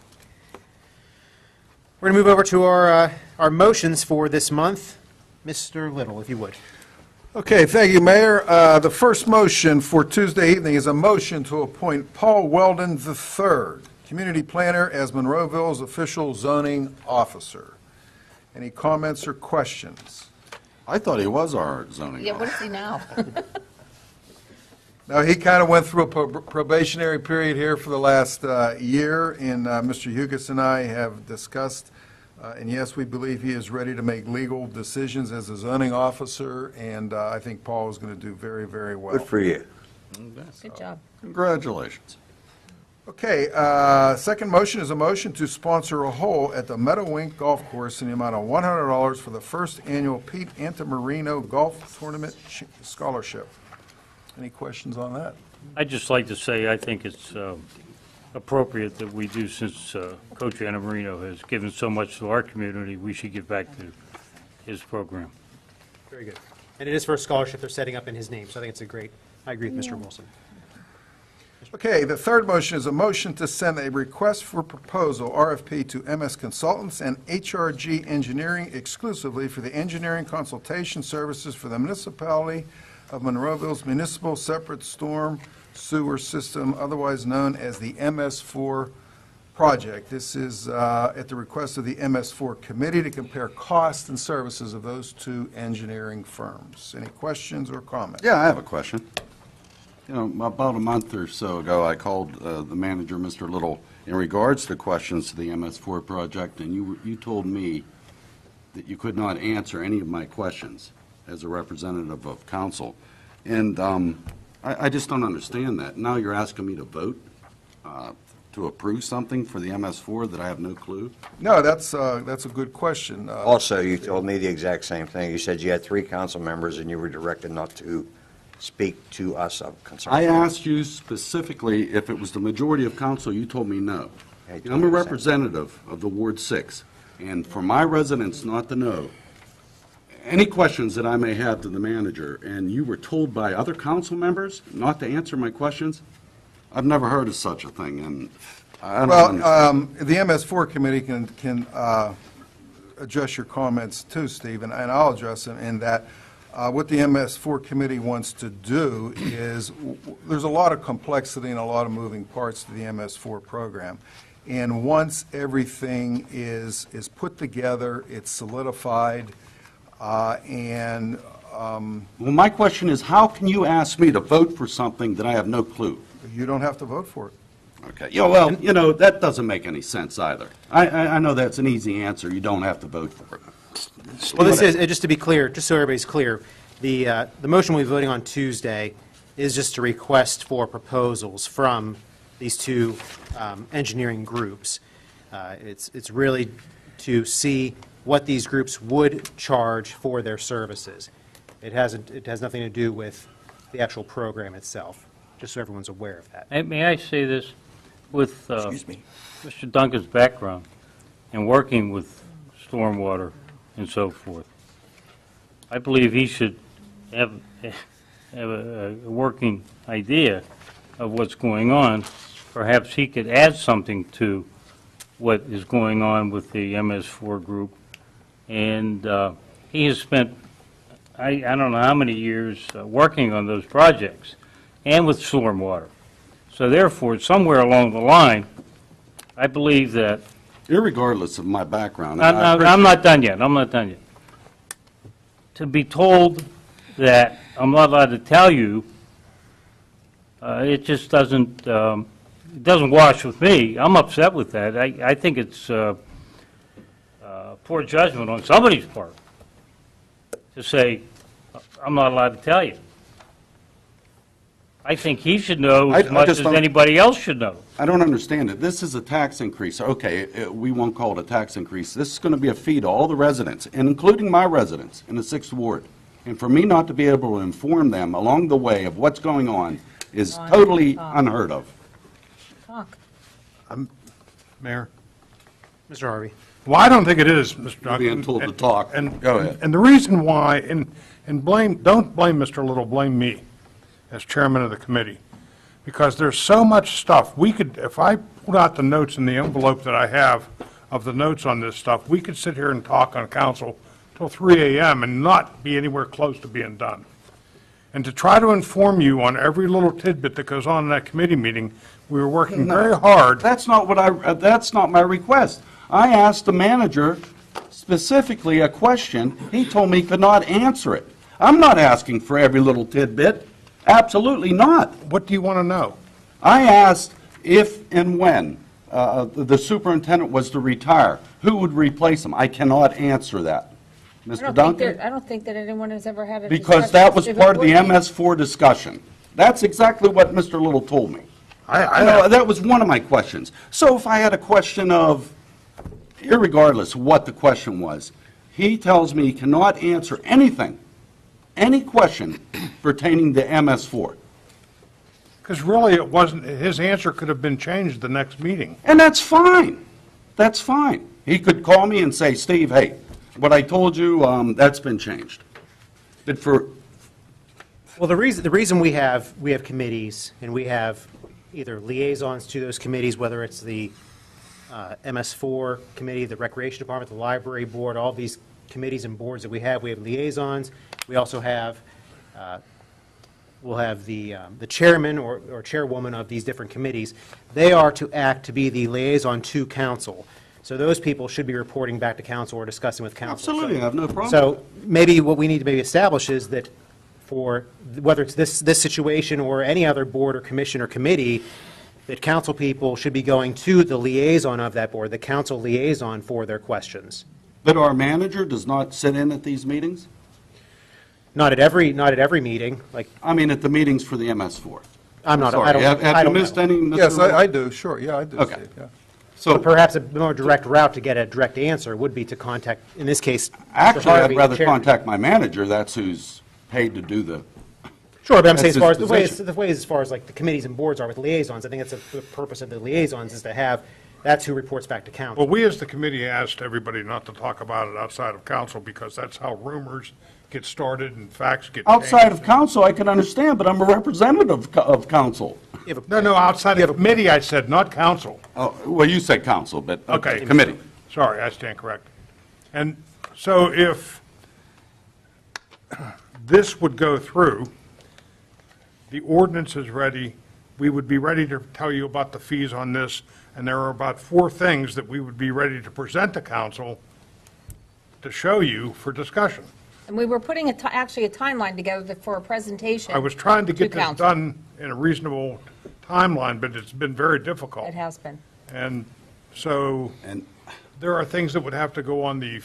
We're going to move over to our motions for this month. Mr. Little, if you would. Okay, thank you, Mayor. The first motion for Tuesday evening is a motion to appoint Paul Weldon III, Community Planner, as Monroeville's official zoning officer. Any comments or questions? I thought he was our zoning Yeah, what officer. is he now? Now, he kind of went through a probationary period here for the last year, and Mr. Hugus and I have discussed, and yes, we believe he is ready to make legal decisions as a zoning officer, and I think Paul is going to do very, very well. Good for you. Good job. Congratulations. Okay, second motion is a motion to sponsor a hole at the Meadowink Golf Course in the amount of $100 for the first annual Pete Antamarino Golf Tournament Scholarship. Any questions on that? I'd just like to say, I think it's appropriate that we do, since Coach Annamarino has given so much to our community, we should give back to his program. Very good. And it is for a scholarship they're setting up in his name, so I think it's a great, I agree with Mr. Wilson. Okay, the third motion is a motion to send a request for proposal, RFP, to MS Consultants and HRG Engineering exclusively for the engineering consultation services for the municipality of Monroeville's municipal separate storm sewer system, otherwise known as the MS4 project. This is at the request of the MS4 committee to compare costs and services of those two engineering firms. Any questions or comments? Yeah, I have a question. You know, about a month or so ago, I called the manager, Mr. Little, in regards to questions to the MS4 project, and you told me that you could not answer any of my questions as a representative of council. And I just don't understand that. Now you're asking me to vote to approve something for the MS4 that I have no clue? No, that's a good question. Also, you told me the exact same thing. You said you had 3 council members and you were directed not to speak to us of concern. I asked you specifically if it was the majority of council, you told me no. Hey, I'm a representative of the Ward 6, and for my residents not to know, any questions that I may have to the manager, and you were told by other council members not to answer my questions, I've never heard of such a thing, and I don't understand. The MS4 committee can address your comments too, Steve, and I'll address them in that what the MS4 committee wants to do is, there's a lot of complexity and a lot of moving parts to the MS4 program. And once everything is put together, it's solidified, and Well, my question is, how can you ask me to vote for something that I have no clue? you don't have to vote for it. Okay, yeah, well, that doesn't make any sense either. I know that's an easy answer, you don't have to vote for it. Well, this is, just to be clear, just so everybody's clear, the motion we'll be voting on Tuesday is just a request for proposals from these two engineering groups. It's really to see what these groups would charge for their services. It has nothing to do with the actual program itself, just so everyone's aware of that. May I say this? With Excuse me. Mr. Duncan's background and working with stormwater and so forth, I believe he should have a working idea of what's going on. Perhaps he could add something to what is going on with the MS4 group. And he has spent, I don't know how many years working on those projects and with stormwater. So therefore, somewhere along the line, I believe that... Irregardless of my background... I'm not done yet. I'm not done yet. To be told that I'm not allowed to tell you, it just doesn't wash with me. I'm upset with that. I think it's poor judgment on somebody's part to say, I'm not allowed to tell you. I think he should know as much as anybody else should know. I don't understand it. This is a tax increase. Okay, we won't call it a tax increase. This is going to be a fee to all the residents, and including my residents in the 6th Ward. And for me not to be able to inform them along the way of what's going on is totally unheard of. Talk. Mayor? Mr. Harvey. Well, I don't think it is, Mr. Duncan. Being told to talk. Go ahead. And the reason why, and don't blame Mr. Little, blame me as chairman of the committee, because there's so much stuff. We could, if I put out the notes in the envelope that I have of the notes on this stuff, we could sit here and talk on council till 3 a.m. and not be anywhere close to being done. And to try to inform you on every little tidbit that goes on in that committee meeting, we were working very hard. That's not that's not my request. I asked the manager specifically a question. He told me he could not answer it. I'm not asking for every little tidbit. Absolutely not. What do you want to know? I asked if and when the superintendent was to retire, who would replace him? I cannot answer that. Mr. Duncan? I don't think that anyone has ever had a Because that was part of the MS4 discussion. That's exactly what Mr. Little told me. That was one of my questions. So if I had a question of, irregardless of what the question was, he tells me he cannot answer anything, any question pertaining to MS4. Because really, it wasn't, his answer could have been changed the next meeting. And that's fine. That's fine. He could call me and say, Steve, hey, what I told you, that's been changed. But Well, the reason we have committees, and we have either liaisons to those committees, whether it's the MS4 committee, the Recreation Department, the Library Board, all these committees and boards that we have liaisons. We also have, we'll have the chairman or chairwoman of these different committees. They are to act to be the liaison to council. So those people should be reporting back to council or discussing with council. Absolutely, I have no problem. So maybe what we need to maybe establish is that for, whether it's this situation or any other board or commission or committee, that council people should be going to the liaison of that board, the council liaison, for their questions. But our manager does not sit in at these meetings? Not at every meeting, like. I mean, at the meetings for the MS4. I'm not, Sorry, I don't. have you missed any, Mr. Yes, Little? I do, sure, yeah, I do. Okay. Steve, yeah. So But perhaps a more direct route to get a direct answer would be to contact, in this case, Mr. actually, I'd Harvey, rather chair. contact my manager. That's who's paid to do the. Sure, but I'm saying That's as far as, his the way as far as like the committees and boards are with liaisons, I think that's the purpose of the liaisons is to have, that's who reports back to council. Well, we as the committee asked everybody not to talk about it outside of council because that's how rumors get started and facts get changed. Outside of council, I can understand, but I'm a representative of council. No, outside of committee, I said, not council. Oh, well, you said council, but, Okay. committee. Sorry, I stand corrected. And so if this would go through, the ordinance is ready, we would be ready to tell you about the fees on this, and there are about 4 things that we would be ready to present to council to show you for discussion. And we were putting actually a timeline together for a presentation. I was trying to get this council. done in a reasonable timeline, but it's been very difficult. It has been. And so, there are things that would have to go on the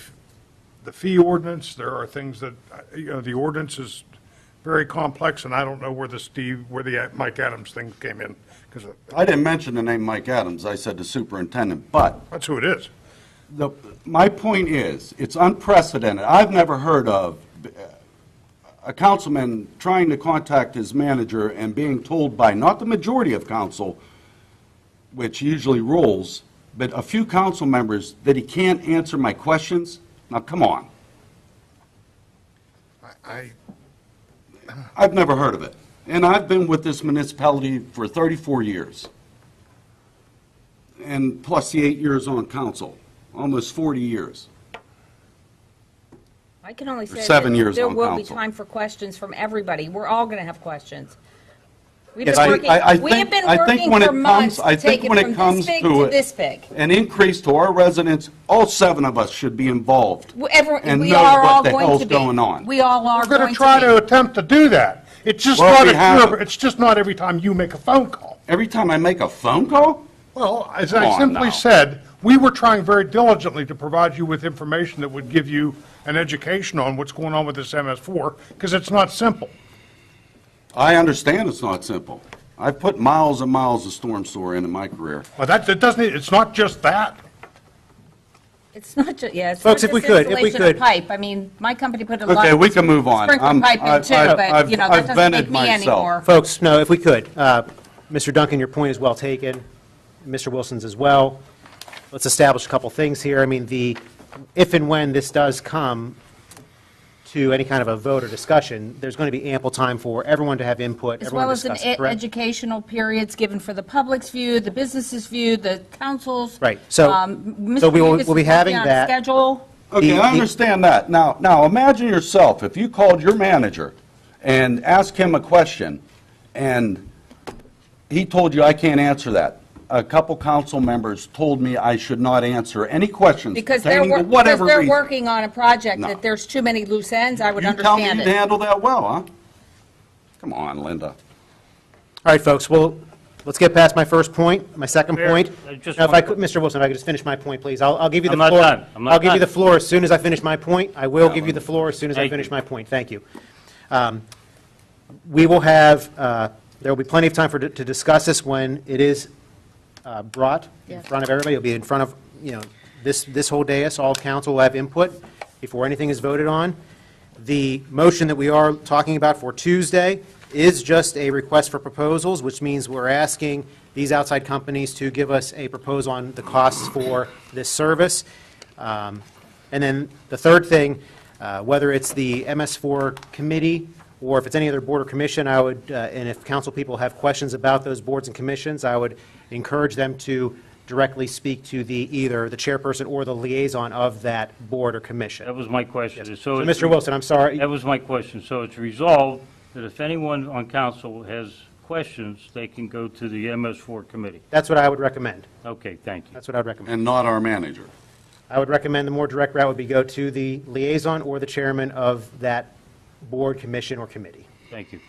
fee ordinance. There are things that, the ordinance is very complex, and I don't know where the Mike Adams thing came in. Because I didn't mention the name Mike Adams, I said the superintendent, but that's who it is. my point is, it's unprecedented. I've never heard of a councilman trying to contact his manager and being told by not the majority of council, which usually rules, but a few council members that he can't answer my questions. Now, come on. I've never heard of it. And I've been with this municipality for 34 years. And plus the 8 years on council, almost 40 years. I can only say 7 years there on will be council. time for questions from everybody. We're all going to have questions. We've Yes, been working, we have been I think working when for it months comes- I to think take it when it from comes this big to to it- this big. An increase to our residents, all 7 of us should be involved and We know are all what the going hell's to be. going on. We all are We're going going to try to to attempt to do that. It's just Well, not we haven't. it's just not every time you make a phone call. Every time I make a phone call? Well, as Come I on simply now. said, we were trying very diligently to provide you with information that would give you an education on what's going on with this MS4, because it's not simple. I understand it's not simple. I've put miles and miles of storm sewer in my career. Well, it's not just that. It's not just, yeah, it's Folks, not if we just could, if we installation of could. pipe. I mean, my company put a lot. Okay, we can move on. Sprinkler pipe in too, but, you know, that doesn't vented make me myself. anymore. Folks, no, if we could. Mr. Duncan, your point is well taken. Mr. Wilson's as well. Let's establish a couple things here. I mean, if and when this does come to any kind of a vote or discussion, there's going to be ample time for everyone to have input, As everyone well to as an discuss it, correct? educational periods given for the public's view, the business's view, the council's. Right, so Mr. we'll Hughes be is having working on a that. schedule. Okay, I understand that. Now, imagine yourself, if you called your manager and asked him a question, and he told you, I can't answer that. A couple council members told me I should not answer any questions Because they're, pertaining to whatever reason. working on a project No. that there's too many loose ends, I would You tell me understand you'd it. handle that well, huh? Come on, Linda. All right, folks, well, let's get past my first point, my second Mayor, point. I just Now, if want- I could, Mr. Wilson, if I could just finish my point, please. I'll give you the I'm not floor. done. I'm not I'll give you done. the floor as soon as I finish my point. I will give you the floor as soon as I Thank finish you. my point. Thank you. We will have, there will be plenty of time to discuss this when it is brought in front of everybody. It'll be in front of, this whole dais. All council will have input before anything is voted on. The motion that we are talking about for Tuesday is just a request for proposals, which means we're asking these outside companies to give us a proposal on the costs for this service. And then the third thing, whether it's the MS4 committee or if it's any other board or commission, I would, and if council people have questions about those boards and commissions, I would encourage them to directly speak to either the chairperson or the liaison of that board or commission. That was my question. So, So it's Mr. Wilson, I'm sorry. That was my question. So it's resolved that if anyone on council has questions, they can go to the MS4 committee. That's what I would recommend. Okay, thank you. That's what I would recommend. And not our manager. I would recommend the more direct route would be go to the liaison or the chairman of that board, commission, or committee. Thank you.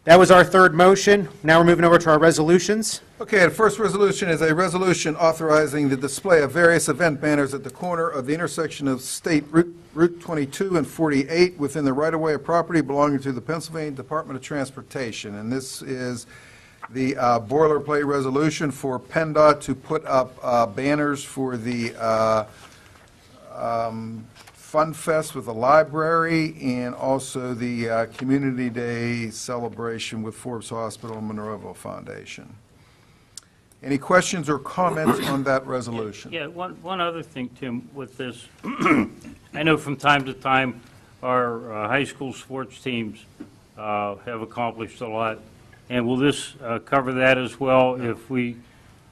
That was our third motion. Now we're moving over to our resolutions. Okay, the first resolution is a resolution authorizing the display of various event banners at the corner of the intersection of State Route 22 and 48 within the right-of-way of property belonging to the Pennsylvania Department of Transportation. And this is the boilerplate resolution for PennDOT to put up banners for the Fun Fest with the library and also the Community Day celebration with Forbes Hospital and Monroeville Foundation. Any questions or comments on that resolution? Yeah, one other thing, Tim, with this. I know from time to time, our high school sports teams have accomplished a lot. And will this cover that as well if we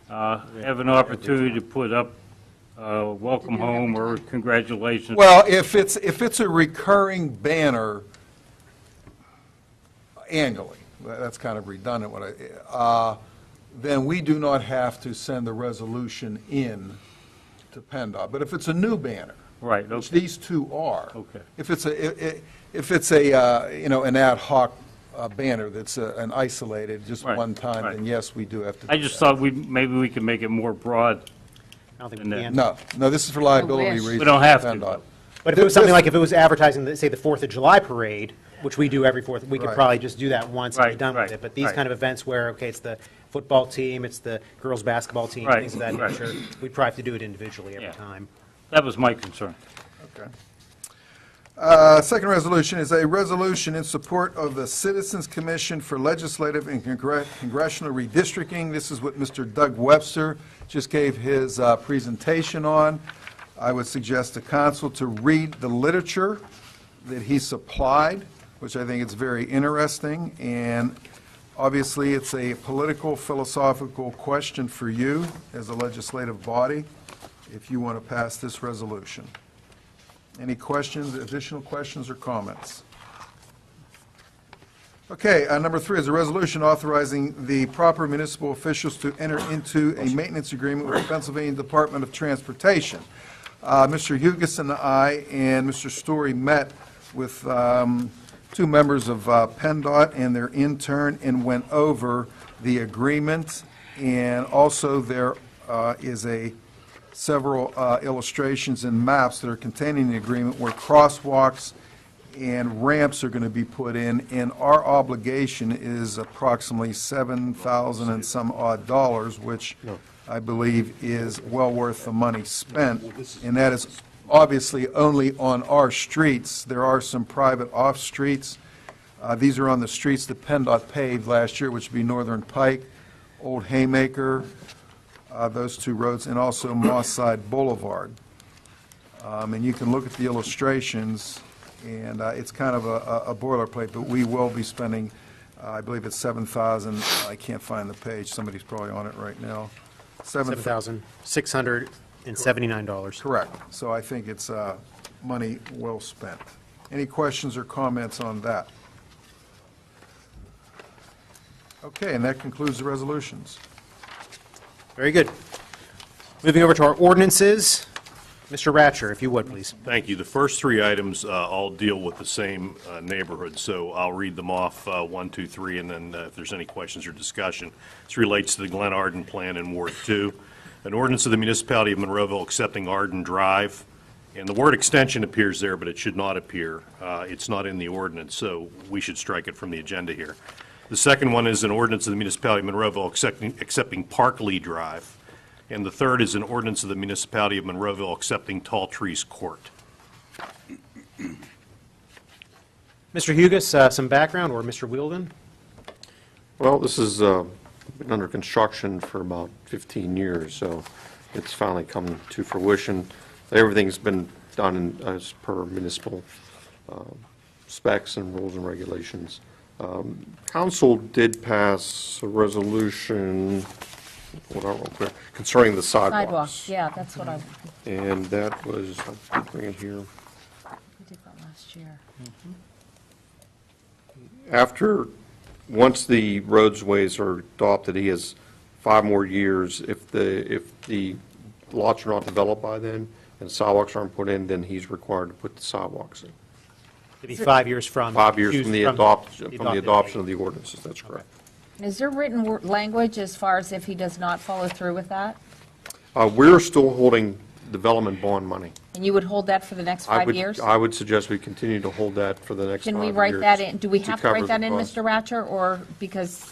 have an opportunity to put up welcome home or congratulations. Well, if it's a recurring banner annually, that's kind of redundant, then we do not have to send the resolution in to PennDOT. But if it's a new banner, Right, which okay. these two are. Okay. If it's a an ad hoc banner that's an isolated, just Right, one time, right. then yes, we do have to I do just that. thought maybe we could make it more broad. I don't think And we then- can. No, this is for liability wish. reasons. We don't have to, PennDOT. though. But if it was something like, if it was advertising, say, the 4th of July parade, which we do every 4th, we could Right. probably just do that once and be Right, done with right, it. But these right. kind of events where, okay, it's the football team, it's the girls' basketball team, Right, things of that right. nature, we'd probably have to do it individually every Yeah. time. That was my concern. Okay. Second resolution is a resolution in support of the Citizens Commission for Legislative and Congressional Redistricting. This is what Mr. Doug Webster just gave his presentation on. I would suggest to council to read the literature that he supplied, which I think is very interesting, and obviously it's a political, philosophical question for you as a legislative body, if you want to pass this resolution. Any questions, additional questions or comments? Okay, number 3 is a resolution authorizing the proper municipal officials to enter into a maintenance agreement with the Pennsylvania Department of Transportation. Mr. Hugus and I and Mr. Story met with 2 members of PennDOT and their intern and went over the agreement, and also there is several illustrations and maps that are contained in the agreement where crosswalks and ramps are going to be put in, and our obligation is approximately $7,000 and some odd dollars, which I believe is well worth the money spent, and that is obviously only on our streets. There are some private off-streets. These are on the streets that PennDOT paved last year, which would be Northern Pike, Old Haymaker, those 2 roads, and also Moss Side Boulevard. And you can look at the illustrations, and it's kind of a boilerplate, but we will be spending, I believe it's $7,000, I can't find the page, somebody's probably on it right now. $7,679. Correct. So I think it's money well spent. Any questions or comments on that? Okay, and that concludes the resolutions. Very good. Moving over to our ordinances. Mr. Ratcher, if you would, please. Thank you. The first 3 items all deal with the same neighborhood, so I'll read them off, 1, 2, 3, and then if there's any questions or discussion. This relates to the Glen Arden Plan in Ward 2. An ordinance of the Municipality of Monroeville accepting Arden Drive, and the word extension appears there, but it should not appear. It's not in the ordinance, so we should strike it from the agenda here. The second one is an ordinance of the Municipality of Monroeville accepting Parkley Drive. And the third is an ordinance of the Municipality of Monroeville accepting Tall Trees Court. Mr. Hugus, some background, or Mr. Wielden? Well, this has been under construction for about 15 years, so it's finally come to fruition. Everything's been done as per municipal specs and rules and regulations. Council did pass a resolution, hold on real quick, concerning the sidewalks. Sidewalks, yeah, that's what I, we And that was, I'll bring it here. did that last year. Once the roadways are adopted, he has 5 more years. If the lots are not developed by then and sidewalks aren't put in, then he's required to put the sidewalks in. It'd be 5 years from. 5 years from the adoption adopted of the ordinances, that's correct. Is there written language as far as if he does not follow through with that? We're still holding development bond money. And you would hold that for the next 5 years? I would suggest we continue to hold that for the next 5 years. Can we write that in? Do we have to cover write that the in, cost. Mr. Ratcher? Or because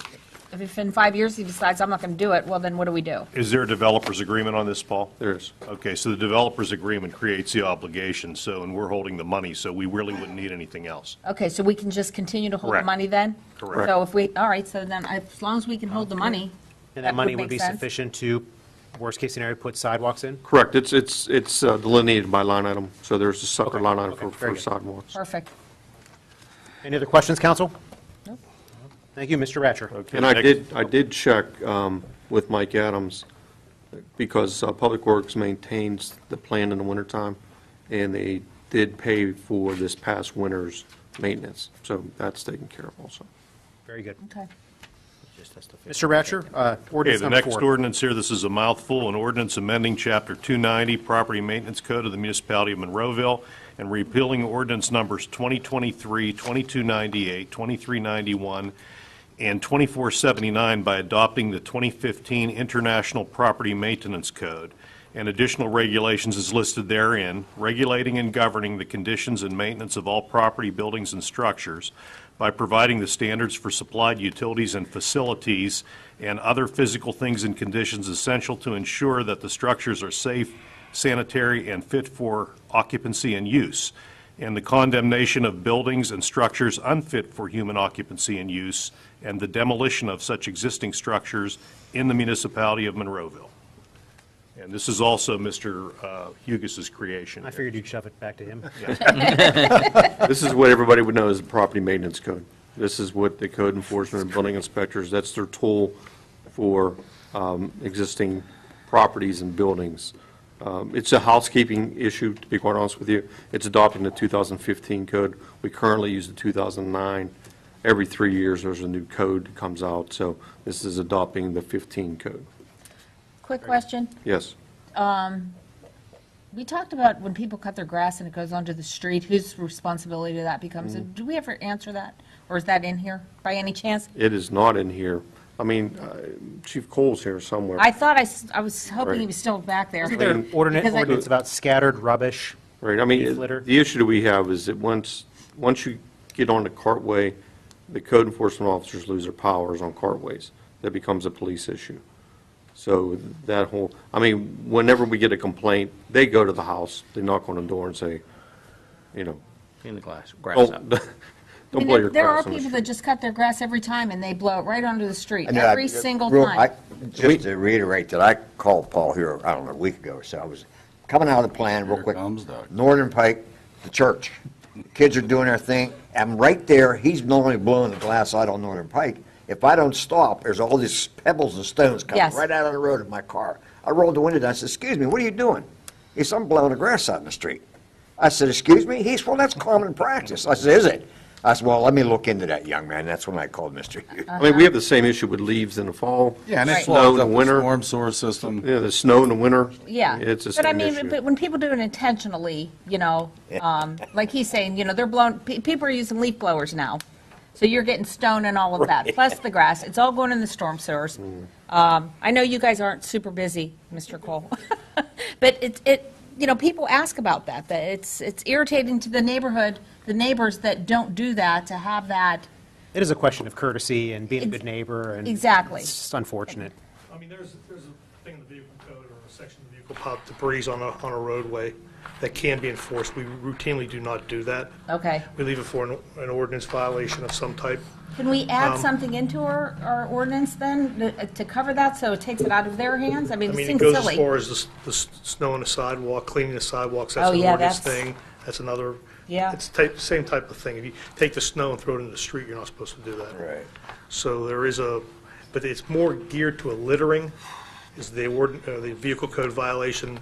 if in 5 years he decides, I'm not going to do it, well, then what do we do? Is there a developer's agreement on this, Paul? There is. Okay, so the developer's agreement creates the obligation, so, and we're holding the money, so we really wouldn't need anything else. Okay, so we can just continue to hold the Correct. money then? Correct. So if we, all right, so then as long as we can hold the money, And that money would make be sense. sufficient to, worst-case scenario, put sidewalks in? Correct. It's delineated by line item, so there's a separate line item okay, for very good. sidewalks. Perfect. Any other questions, council? Nope. Thank you, Mr. Ratcher. Okay, And I next- did check with Mike Adams. because Public Works maintains the plant in the wintertime, and they did pay for this past winter's maintenance, so that's taken care of also. Very good. Okay. Mr. Ratcher, Okay, ordinance the number next 4. ordinance here, this is a mouthful, an ordinance amending Chapter 290, Property Maintenance Code of the Municipality of Monroeville, and repealing ordinance numbers 2023, 2298, 2391, and 2479 by adopting the 2015 International Property Maintenance Code and additional regulations as listed therein, regulating and governing the conditions and maintenance of all property, buildings, and structures by providing the standards for supplied utilities and facilities and other physical things and conditions essential to ensure that the structures are safe, sanitary, and fit for occupancy and use, and the condemnation of buildings and structures unfit for human occupancy and use, and the demolition of such existing structures in the municipality of Monroeville. And this is also Mr. Hugis's creation. I figured you'd shove it back to him. This is what everybody would know as the property maintenance code. This is what the code enforcement and building inspectors, that's their tool for existing properties and buildings. It's a housekeeping issue, to be quite honest with you. It's adopting the 2015 code. We currently use the 2009. Every 3 years, there's a new code that comes out, so this is adopting the 15 code. Quick question. Yes. We talked about when people cut their grass and it goes onto the street, whose responsibility that becomes. Do we ever answer that? Or is that in here by any chance? It is not in here. I mean, Chief Cole's here somewhere. I thought I was hoping he Right. was still back there. Isn't there an Because I- ordinance about scattered rubbish? Right, I mean, Leaf litter? the issue that we have is that once you get on the cartway, the code enforcement officers lose their powers on cartways. That becomes a police issue. So that whole, I mean, whenever we get a complaint, they go to the house, they knock on the door and say, you know, In the grass up. don't I mean, blow your there are grass on the people street. that just cut their grass every time and they blow it right onto the street, I know, every single real- time. Just to reiterate that, I called Paul here, I don't know, a week ago or so. I was coming out of the plan real Here quick. comes Doug. Northern Pike, the church. Kids are doing their thing. I'm right there. He's normally blowing the glass out on Northern Pike. If I don't stop, there's all these pebbles and stones coming Yes. right out of the road in my car. I rolled the window down. I said, "Excuse me, what are you doing?" He said, "I'm blowing the grass out in the street." I said, "Excuse me?" He said, "Well, that's common practice." I said, "Is it?" I said, "Well, let me look into that, young man." That's when I called Mr. Hughes. I mean, we have the same issue with leaves in the fall. Yeah, and it Right. Snow clogs in the up the winter. storm sewer system. Yeah, the snow in the winter. Yeah. It's the But I same mean, issue. but when people do it intentionally, like he's saying, they're blowing, people are using leaf blowers now. So you're getting stone and all of that, plus the grass. It's all going in the storm sewers. I know you guys aren't super busy, Mr. Cole. But people ask about that it's irritating to the neighbors that don't do that, to have that. It is a question of courtesy and being a good neighbor, and Exactly. it's unfortunate. I mean, there's a thing in the vehicle code or a section of the vehicle pod debris on a roadway that can be enforced. We routinely do not do that. Okay. We leave it for an ordinance violation of some type. Can we add something into our ordinance then to cover that, so it takes it out of their hands? I mean, I it mean, it seems goes as silly. far as the snow on the sidewalk, cleaning the sidewalks, that's Oh, an yeah, ordinance that's- thing. That's another, Yeah. it's same type of thing. If you take the snow and throw it in the street, you're not supposed to do that. Right. So there is but it's more geared to a littering, is the vehicle code violation.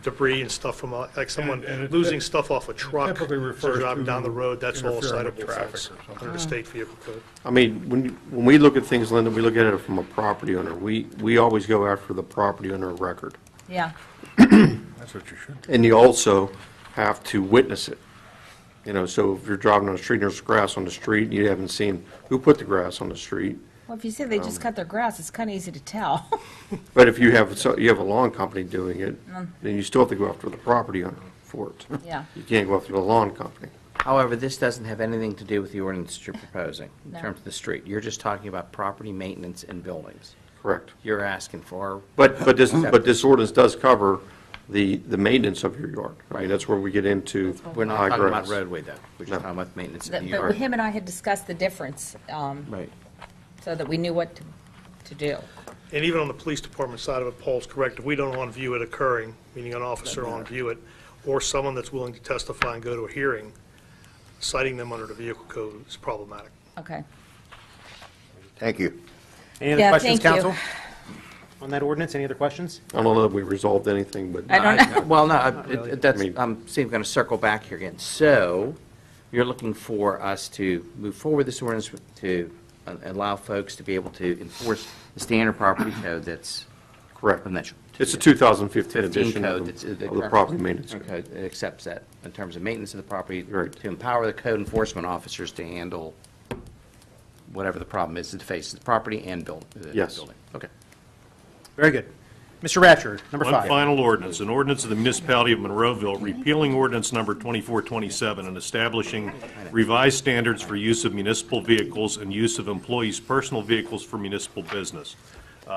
Debris and stuff from, like someone And it losing stuff off a truck. typically as they're refers driving to down the road, that's all interfering with citable traffic offense or something. under the state vehicle code. I mean, when we look at things, Linda, we look at it from a property owner. We always go after the property owner record. Yeah. That's what you should do. And you also have to witness it. So if you're driving on the street and there's grass on the street, and you haven't seen who put the grass on the street. Well, if you say they just cut their grass, it's kind of easy to tell. But if you have a lawn company doing it, then you still have to go after the property owner for it. Yeah. You can't go after the lawn company. However, this doesn't have anything to do with the ordinance that you're proposing in No. terms of the street. You're just talking about property maintenance in buildings. Correct. You're asking for. But this ordinance does cover the maintenance of your yard. I mean, that's where we get into We're not high talking about grass. roadway, though. We're just No. talking about maintenance of But the yard. him and I had discussed the difference, Right. so that we knew what to do. And even on the police department side of it, Paul's correct. If we don't on view it occurring, meaning an officer on view it, or someone that's willing to testify and go to a hearing, citing them under the vehicle code is problematic. Okay. Thank you. Any other Yeah, questions, thank you. council? on that ordinance? Any other questions? I don't know that we resolved anything, but. I don't know. Well, no, really. that's, I mean- I'm seeing, going to circle back here again. So, you're looking for us to move forward this ordinance to allow folks to be able to enforce the standard property code that's Correct. conventional. It's a 2015 15 edition code of that's the property maintenance code. code that accepts that in terms of maintenance of the property, Right. to empower the code enforcement officers to handle whatever the problem is that faces the property and building. Yes. Okay. Very good. Mr. Ratcher, number One 5. final ordinance, an ordinance of the Municipality of Monroeville repealing ordinance number 2427 and establishing revised standards for use of municipal vehicles and use of employees' personal vehicles for municipal business.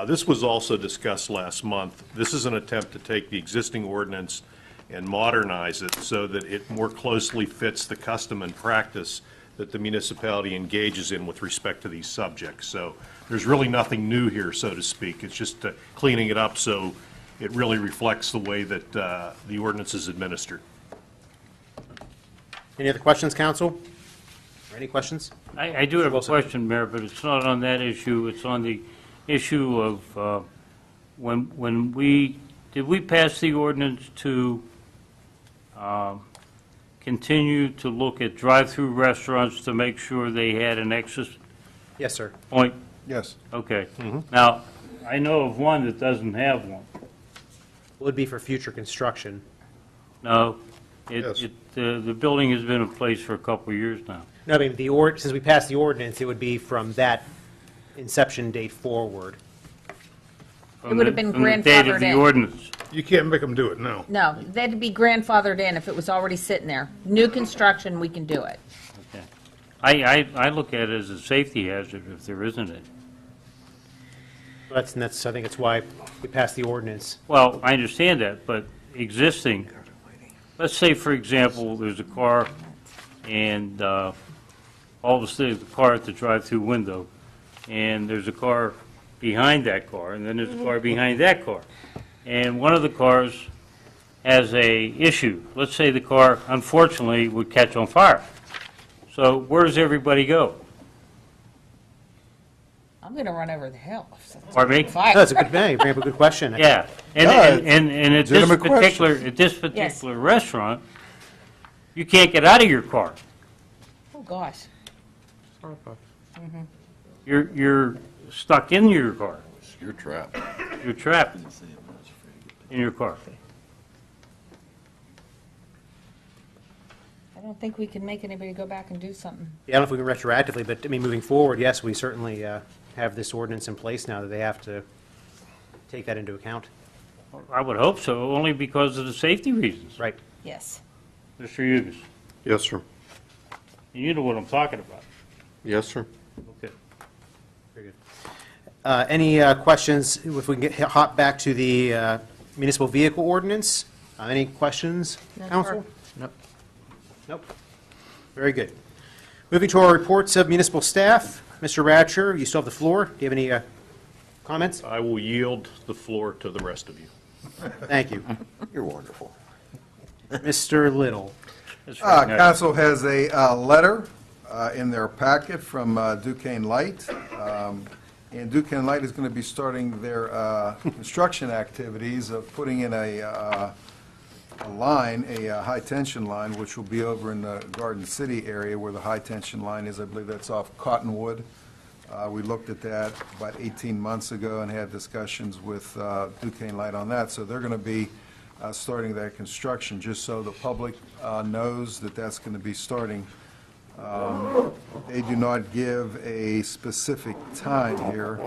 This was also discussed last month. This is an attempt to take the existing ordinance and modernize it so that it more closely fits the custom and practice that the municipality engages in with respect to these subjects. So there's really nothing new here, so to speak. It's just cleaning it up so it really reflects the way that the ordinance is administered. Any other questions, council? Or any questions? I do have a question, Mayor, but it's not on that issue. It's on the issue of when did we pass the ordinance to continue to look at drive-through restaurants to make sure they had an exit Yes, sir. point? Yes. Okay. Now, I know of one that doesn't have one. Would be for future construction. No, Yes. the building has been in place for a couple of years now. No, I mean, since we passed the ordinance, it would be from that inception date forward. From It would have the- been from the date grandfathered of the in. ordinance. You can't make them do it, no. No, that'd be grandfathered in if it was already sitting there. New construction, we can do it. Okay. I look at it as a safety hazard if there isn't it. I think it's why we passed the ordinance. Well, I understand that, but existing, let's say, for example, there's a car, and all of a sudden, the car at the drive-through window, and there's a car behind that car, and then there's a car behind that car. And one of the cars has a issue. Let's say the car, unfortunately, would catch on fire. So where does everybody go? I'm going to run over the hill. Pardon me? Fire. No, that's a good, you bring up a good question. Yeah, Yeah, and at this legitimate question. particular restaurant, you can't get out of your car. Oh, gosh. You're stuck in your car. You're trapped. You're trapped in your car. I don't think we can make anybody go back and do something. Yeah, I don't know if we can retroactively, but, I mean, moving forward, yes, we certainly have this ordinance in place now that they have to take that into account. I would hope so, only because of the safety reasons. Right. Yes. Mr. Hughes, Yes, sir. you know what I'm talking about. Yes, sir. Okay. Very good. Any questions, if we can hop back to the municipal vehicle ordinance? Any questions, council? Nope. Nope. Very good. Moving to our reports of municipal staff. Mr. Ratcher, you still have the floor. Do you have any comments? I will yield the floor to the rest of you. Thank you. You're wonderful. Mr. Little. That's right. Council has a letter in their packet from Duquesne Light. And Duquesne Light is going to be starting their construction activities of putting in a line, a high-tension line, which will be over in the Garden City area where the high-tension line is. I believe that's off Cottonwood. We looked at that about 18 months ago and had discussions with Duquesne Light on that. So they're going to be starting that construction, just so the public knows that that's going to be starting. They do not give a specific time here,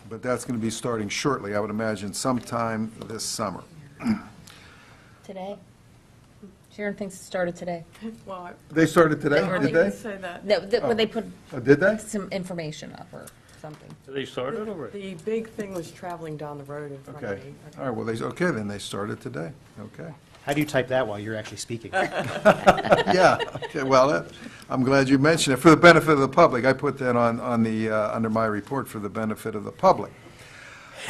but that's going to be starting shortly, I would imagine sometime this summer. Today? Sharon thinks it started today. Well, They started today, Or did they they? say that. No, when they put Oh, did they? some information up or something. They started already. The big thing was traveling down the road in front of Okay. me. All right, well, okay, then they started today. Okay. How do you type that while you're actually speaking? Yeah, okay, well, I'm glad you mentioned it. For the benefit of the public, I put that on the, under my report for the benefit of the public.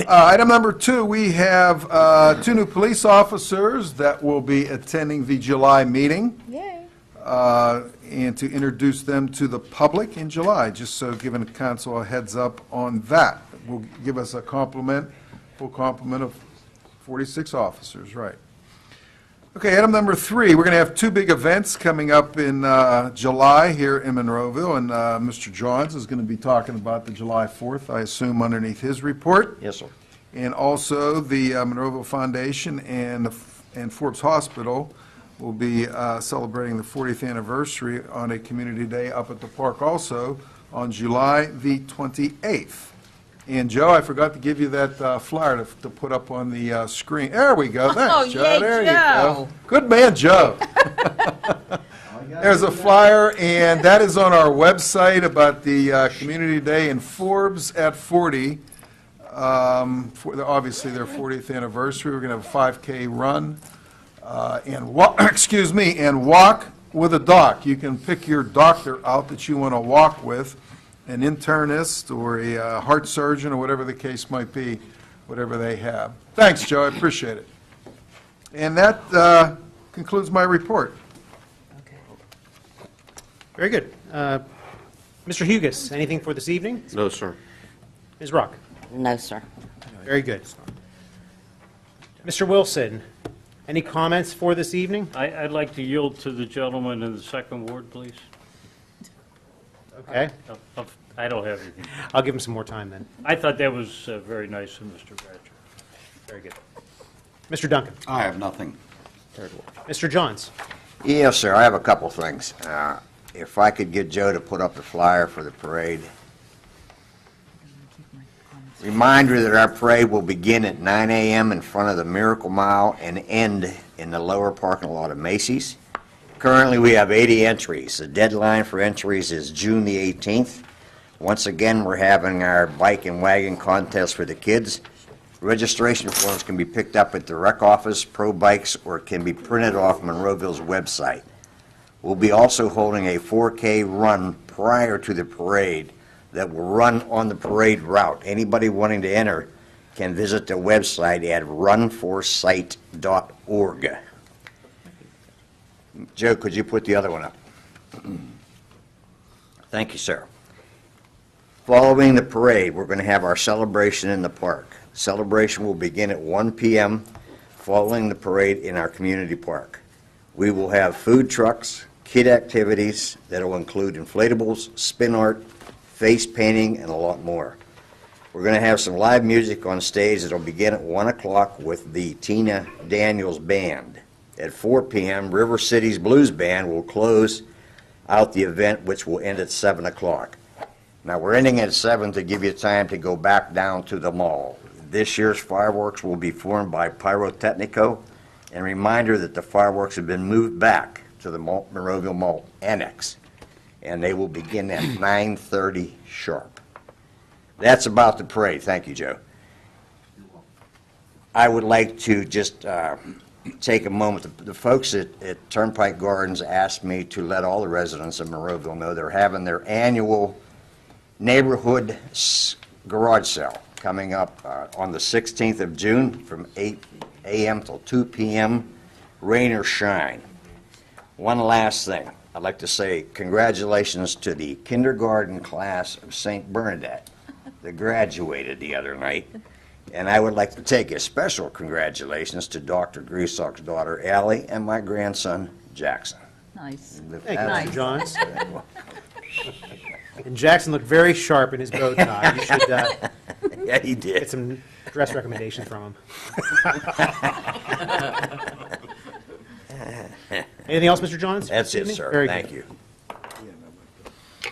Item number 2, we have 2 new police officers that will be attending the July meeting, Yay. and to introduce them to the public in July, just so giving the council a heads up on that. Will give us a compliment Full complement of 46 officers, right. Okay, item number 3, we're going to have 2 big events coming up in July here in Monroeville, and Mr. Johns is going to be talking about the July 4th, I assume, underneath his report. Yes, sir. And also, the Monroeville Foundation and Forbes Hospital will be celebrating the 40th anniversary on a community day up at the park also on July the 28th. And Joe, I forgot to give you that flyer to put up on the screen. There we go. Thanks, Joe. yay, There you Joe. go. Good man, Joe. There's a flyer, and that is on our website about the Community Day in Forbes at 40. Obviously, their 40th anniversary. We're going to have a 5K run and walk, excuse me, and walk with a doc. You can pick your doctor out that you want to walk with, an internist or a heart surgeon or whatever the case might be, whatever they have. Thanks, Joe. I appreciate it. And that concludes my report. Very good. Mr. Hugus, anything for this evening? No, sir. Ms. Rock? No, sir. Very good. Mr. Wilson, any comments for this evening? I'd like to yield to the gentleman in the second ward, please. Okay. I don't have anything. I'll give him some more time then. I thought that was very nice of Mr. Badger. Very good. Mr. Duncan? I have nothing. Mr. Johns? Yes, sir, I have a couple things. If I could get Joe to put up the flyer for the parade. Reminder that our parade will begin at 9 a.m. in front of the Miracle Mile and end in the lower parking lot of Macy's. Currently, we have 80 entries. The deadline for entries is June the 18th. Once again, we're having our bike and wagon contest for the kids. Registration forms can be picked up at the rec office, Pro Bikes, or it can be printed off Monroeville's website. We'll be also holding a 4K run prior to the parade that will run on the parade route. Anybody wanting to enter can visit the website at runforsight.org. Joe, could you put the other one up? Thank you, sir. Following the parade, we're going to have our celebration in the park. Celebration will begin at 1 p.m. following the parade in our community park. We will have food trucks, kid activities that will include inflatables, spin art, face painting, and a lot more. We're going to have some live music on stage that will begin at 1 o'clock with the Tina Daniels Band. At 4 p.m., River City's Blues Band will close out the event, which will end at 7 o'clock. Now, we're ending at 7 to give you time to go back down to the mall. This year's fireworks will be formed by Pyrotechnico, and a reminder that the fireworks have been moved back to the Monroeville Mall Annex, and they will begin at 9:30 sharp. That's about the parade. Thank you, Joe. I would like to just take a moment. The folks at Turnpike Gardens asked me to let all the residents of Monroeville know they're having their annual neighborhood garage sale coming up on the 16th of June from 8 a.m. till 2 p.m., rain or shine. One last thing. I'd like to say congratulations to the kindergarten class of St. Bernadette that graduated the other night. And I would like to take a special congratulations to Dr. Griesach's daughter, Allie, and my grandson, Jackson. Nice. Thank you, Mr. Johns. And Jackson looked very sharp in his bow tie. You should Yeah, he did. get some dress recommendations from him. Anything else, Mr. Johns? That's this it, evening? sir. Very Thank good. you.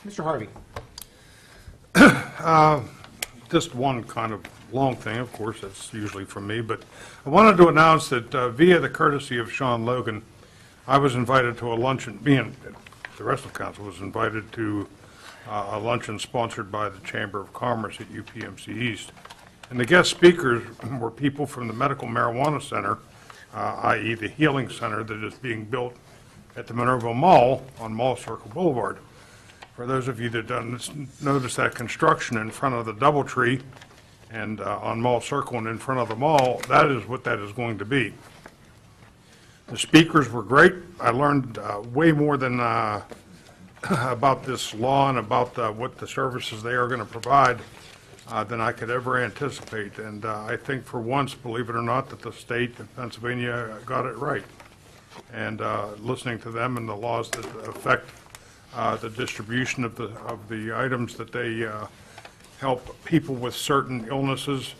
Mr. Harvey? Just one kind of long thing, of course, that's usually from me, but I wanted to announce that via the courtesy of Sean Logan, I was invited to a luncheon, me and the rest of council was invited to a luncheon sponsored by the Chamber of Commerce at UPMC East. And the guest speakers were people from the Medical Marijuana Center, i.e. the healing center that is being built at the Monroeville Mall on Mall Circle Boulevard. For those of you that don't notice that construction in front of the DoubleTree and on Mall Circle and in front of the mall, that is what that is going to be. The speakers were great. I learned way more than about this law and about what the services they are going to provide than I could ever anticipate. And I think for once, believe it or not, that the state of Pennsylvania got it right. And listening to them and the laws that affect the distribution of the items that they help people with certain illnesses,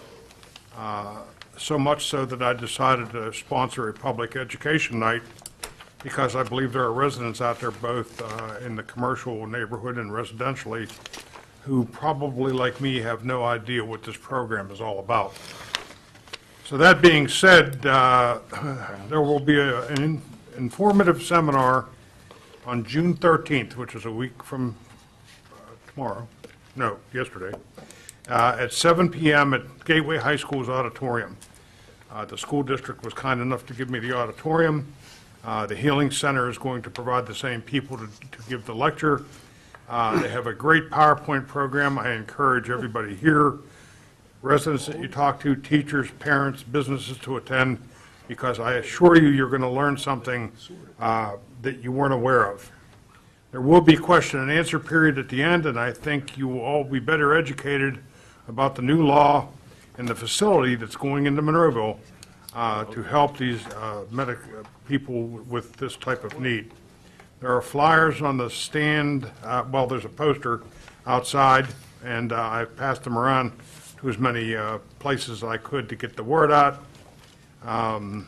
so much so that I decided to sponsor a public education night, because I believe there are residents out there, both in the commercial neighborhood and residentially, who probably, like me, have no idea what this program is all about. So that being said, there will be an informative seminar on June 13th, which is a week from yesterday, at 7 p.m. at Gateway High School's auditorium. The school district was kind enough to give me the auditorium. The Healing Center is going to provide the same people to give the lecture. They have a great PowerPoint program. I encourage everybody here, residents that you talk to, teachers, parents, businesses, to attend, because I assure you, you're going to learn something that you weren't aware of. There will be question and answer period at the end, and I think you will all be better educated about the new law and the facility that's going into Monroeville to help these people with this type of need. There are flyers on the stand. Well, there's a poster outside, and I passed them around to as many places as I could to get the word out. The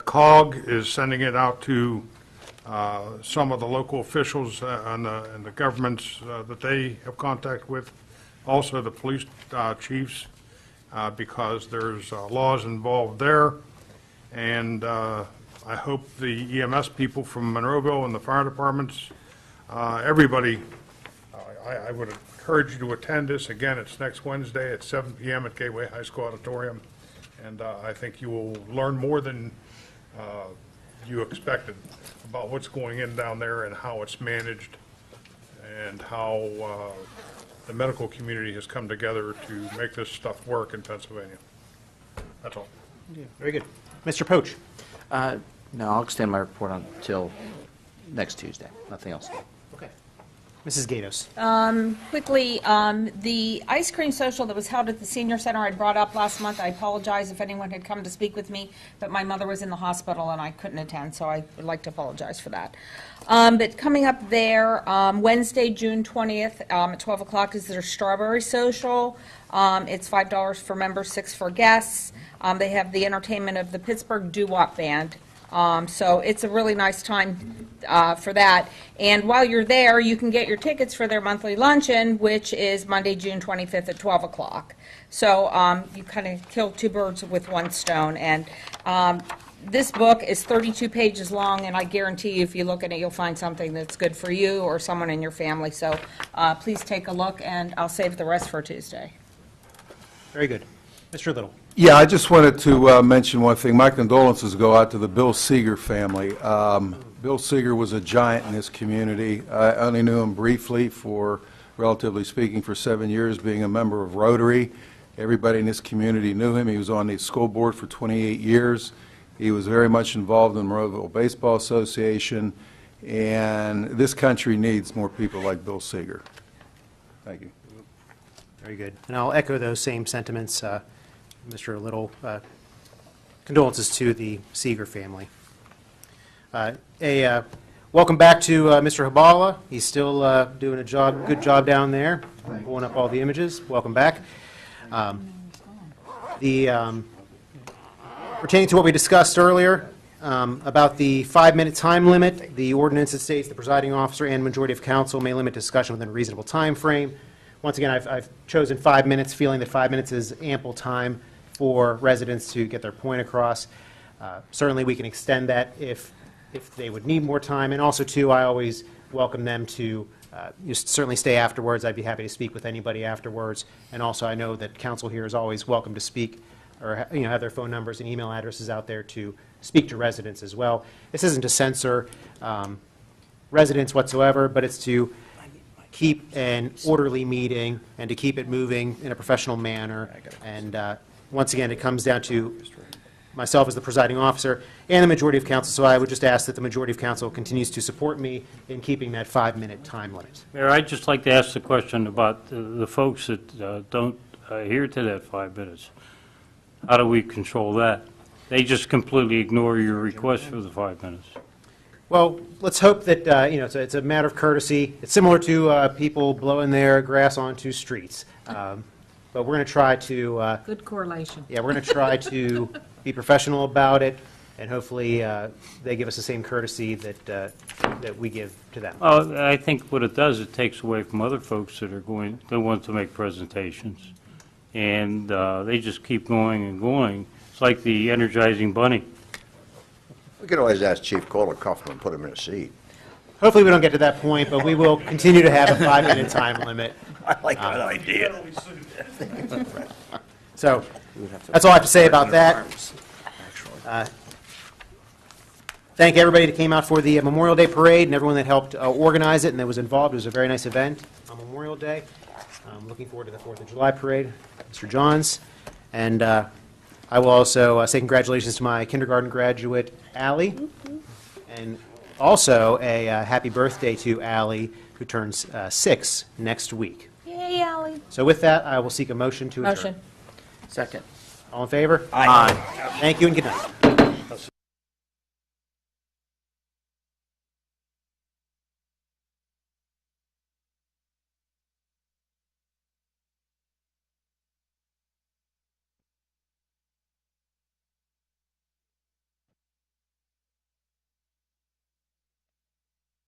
COG is sending it out to some of the local officials and the governments that they have contact with, also the police chiefs, because there's laws involved there. And I hope the EMS people from Monroeville and the fire departments, everybody, I would encourage you to attend this. Again, it's next Wednesday at 7 p.m. at Gateway High School Auditorium. And I think you will learn more than you expected about what's going in down there and how it's managed, and how the medical community has come together to make this stuff work in Pennsylvania. That's all. Yeah, very good. Mr. Poach. No, I'll extend my report until next Tuesday. Nothing else. Okay. Mrs. Gatos. Quickly, the ice cream social that was held at the senior center I brought up last month, I apologize if anyone had come to speak with me, but my mother was in the hospital and I couldn't attend, so I would like to apologize for that. But coming up there, Wednesday, June 20th, at 12 o'clock is their strawberry social. It's $5 for members, $6 for guests. They have the entertainment of the Pittsburgh Doo-Wop Band. So it's a really nice time for that. And while you're there, you can get your tickets for their monthly luncheon, which is Monday, June 25th at 12 o'clock. So you kind of kill two birds with one stone. And this book is 32 pages long, and I guarantee you if you look at it, you'll find something that's good for you or someone in your family. So please take a look, and I'll save the rest for Tuesday. Very good. Mr. Little. Yeah, I just wanted to mention one thing. My condolences go out to the Bill Seeger family. Bill Seeger was a giant in this community. I only knew him briefly for, relatively speaking, for 7 years, being a member of Rotary. Everybody in this community knew him. He was on the school board for 28 years. He was very much involved in the Monroeville Baseball Association, and this country needs more people like Bill Seeger. Thank you. Very good. And I'll echo those same sentiments, Mr. Little. Condolences to the Seeger family. Welcome back to Mr. Habala. He's still doing a good job down there, pulling up all the images. Welcome back. Pertaining to what we discussed earlier about the 5-minute time limit, the ordinance that states the presiding officer and majority of council may limit discussion within a reasonable time frame. Once again, I've chosen 5 minutes, feeling that 5 minutes is ample time for residents to get their point across. Certainly, we can extend that if they would need more time. And also, too, I always welcome them to just certainly stay afterwards. I'd be happy to speak with anybody afterwards. And also, I know that council here is always welcome to speak or have their phone numbers and email addresses out there to speak to residents as well. This isn't to censor residents whatsoever, but it's to keep an orderly meeting and to keep it moving in a professional manner. And once again, it comes down to myself as the presiding officer, and the majority of council, so I would just ask that the majority of council continues to support me in keeping that 5-minute time limit. Mayor, I'd just like to ask the question about the folks that don't adhere to that 5 minutes. How do we control that? They just completely ignore your request for the 5 minutes. Well, let's hope that, it's a matter of courtesy. It's similar to people blowing their grass onto streets. But we're going to try to, Good correlation. we're going to try to be professional about it, and hopefully they give us the same courtesy that we give to them. Well, I think what it does, it takes away from other folks that want to make presentations. And they just keep going and going. It's like the Energizing Bunny. We could always ask Chief Cole to cuff him and put him in a seat. Hopefully we don't get to that point, but we will continue to have a 5-minute time limit. I like that idea. So that's all I have to say about that. Thank everybody that came out for the Memorial Day Parade and everyone that helped organize it and that was involved. It was a very nice event on Memorial Day. I'm looking forward to the 4th of July Parade, Mr. Johns. And I will also say congratulations to my kindergarten graduate, Allie. And also a happy birthday to Allie, who turns 6 next week. Yay, Ally. So with that, I will seek a motion to adjourn. Motion. Second. All in favor? Aye. Thank you and good night.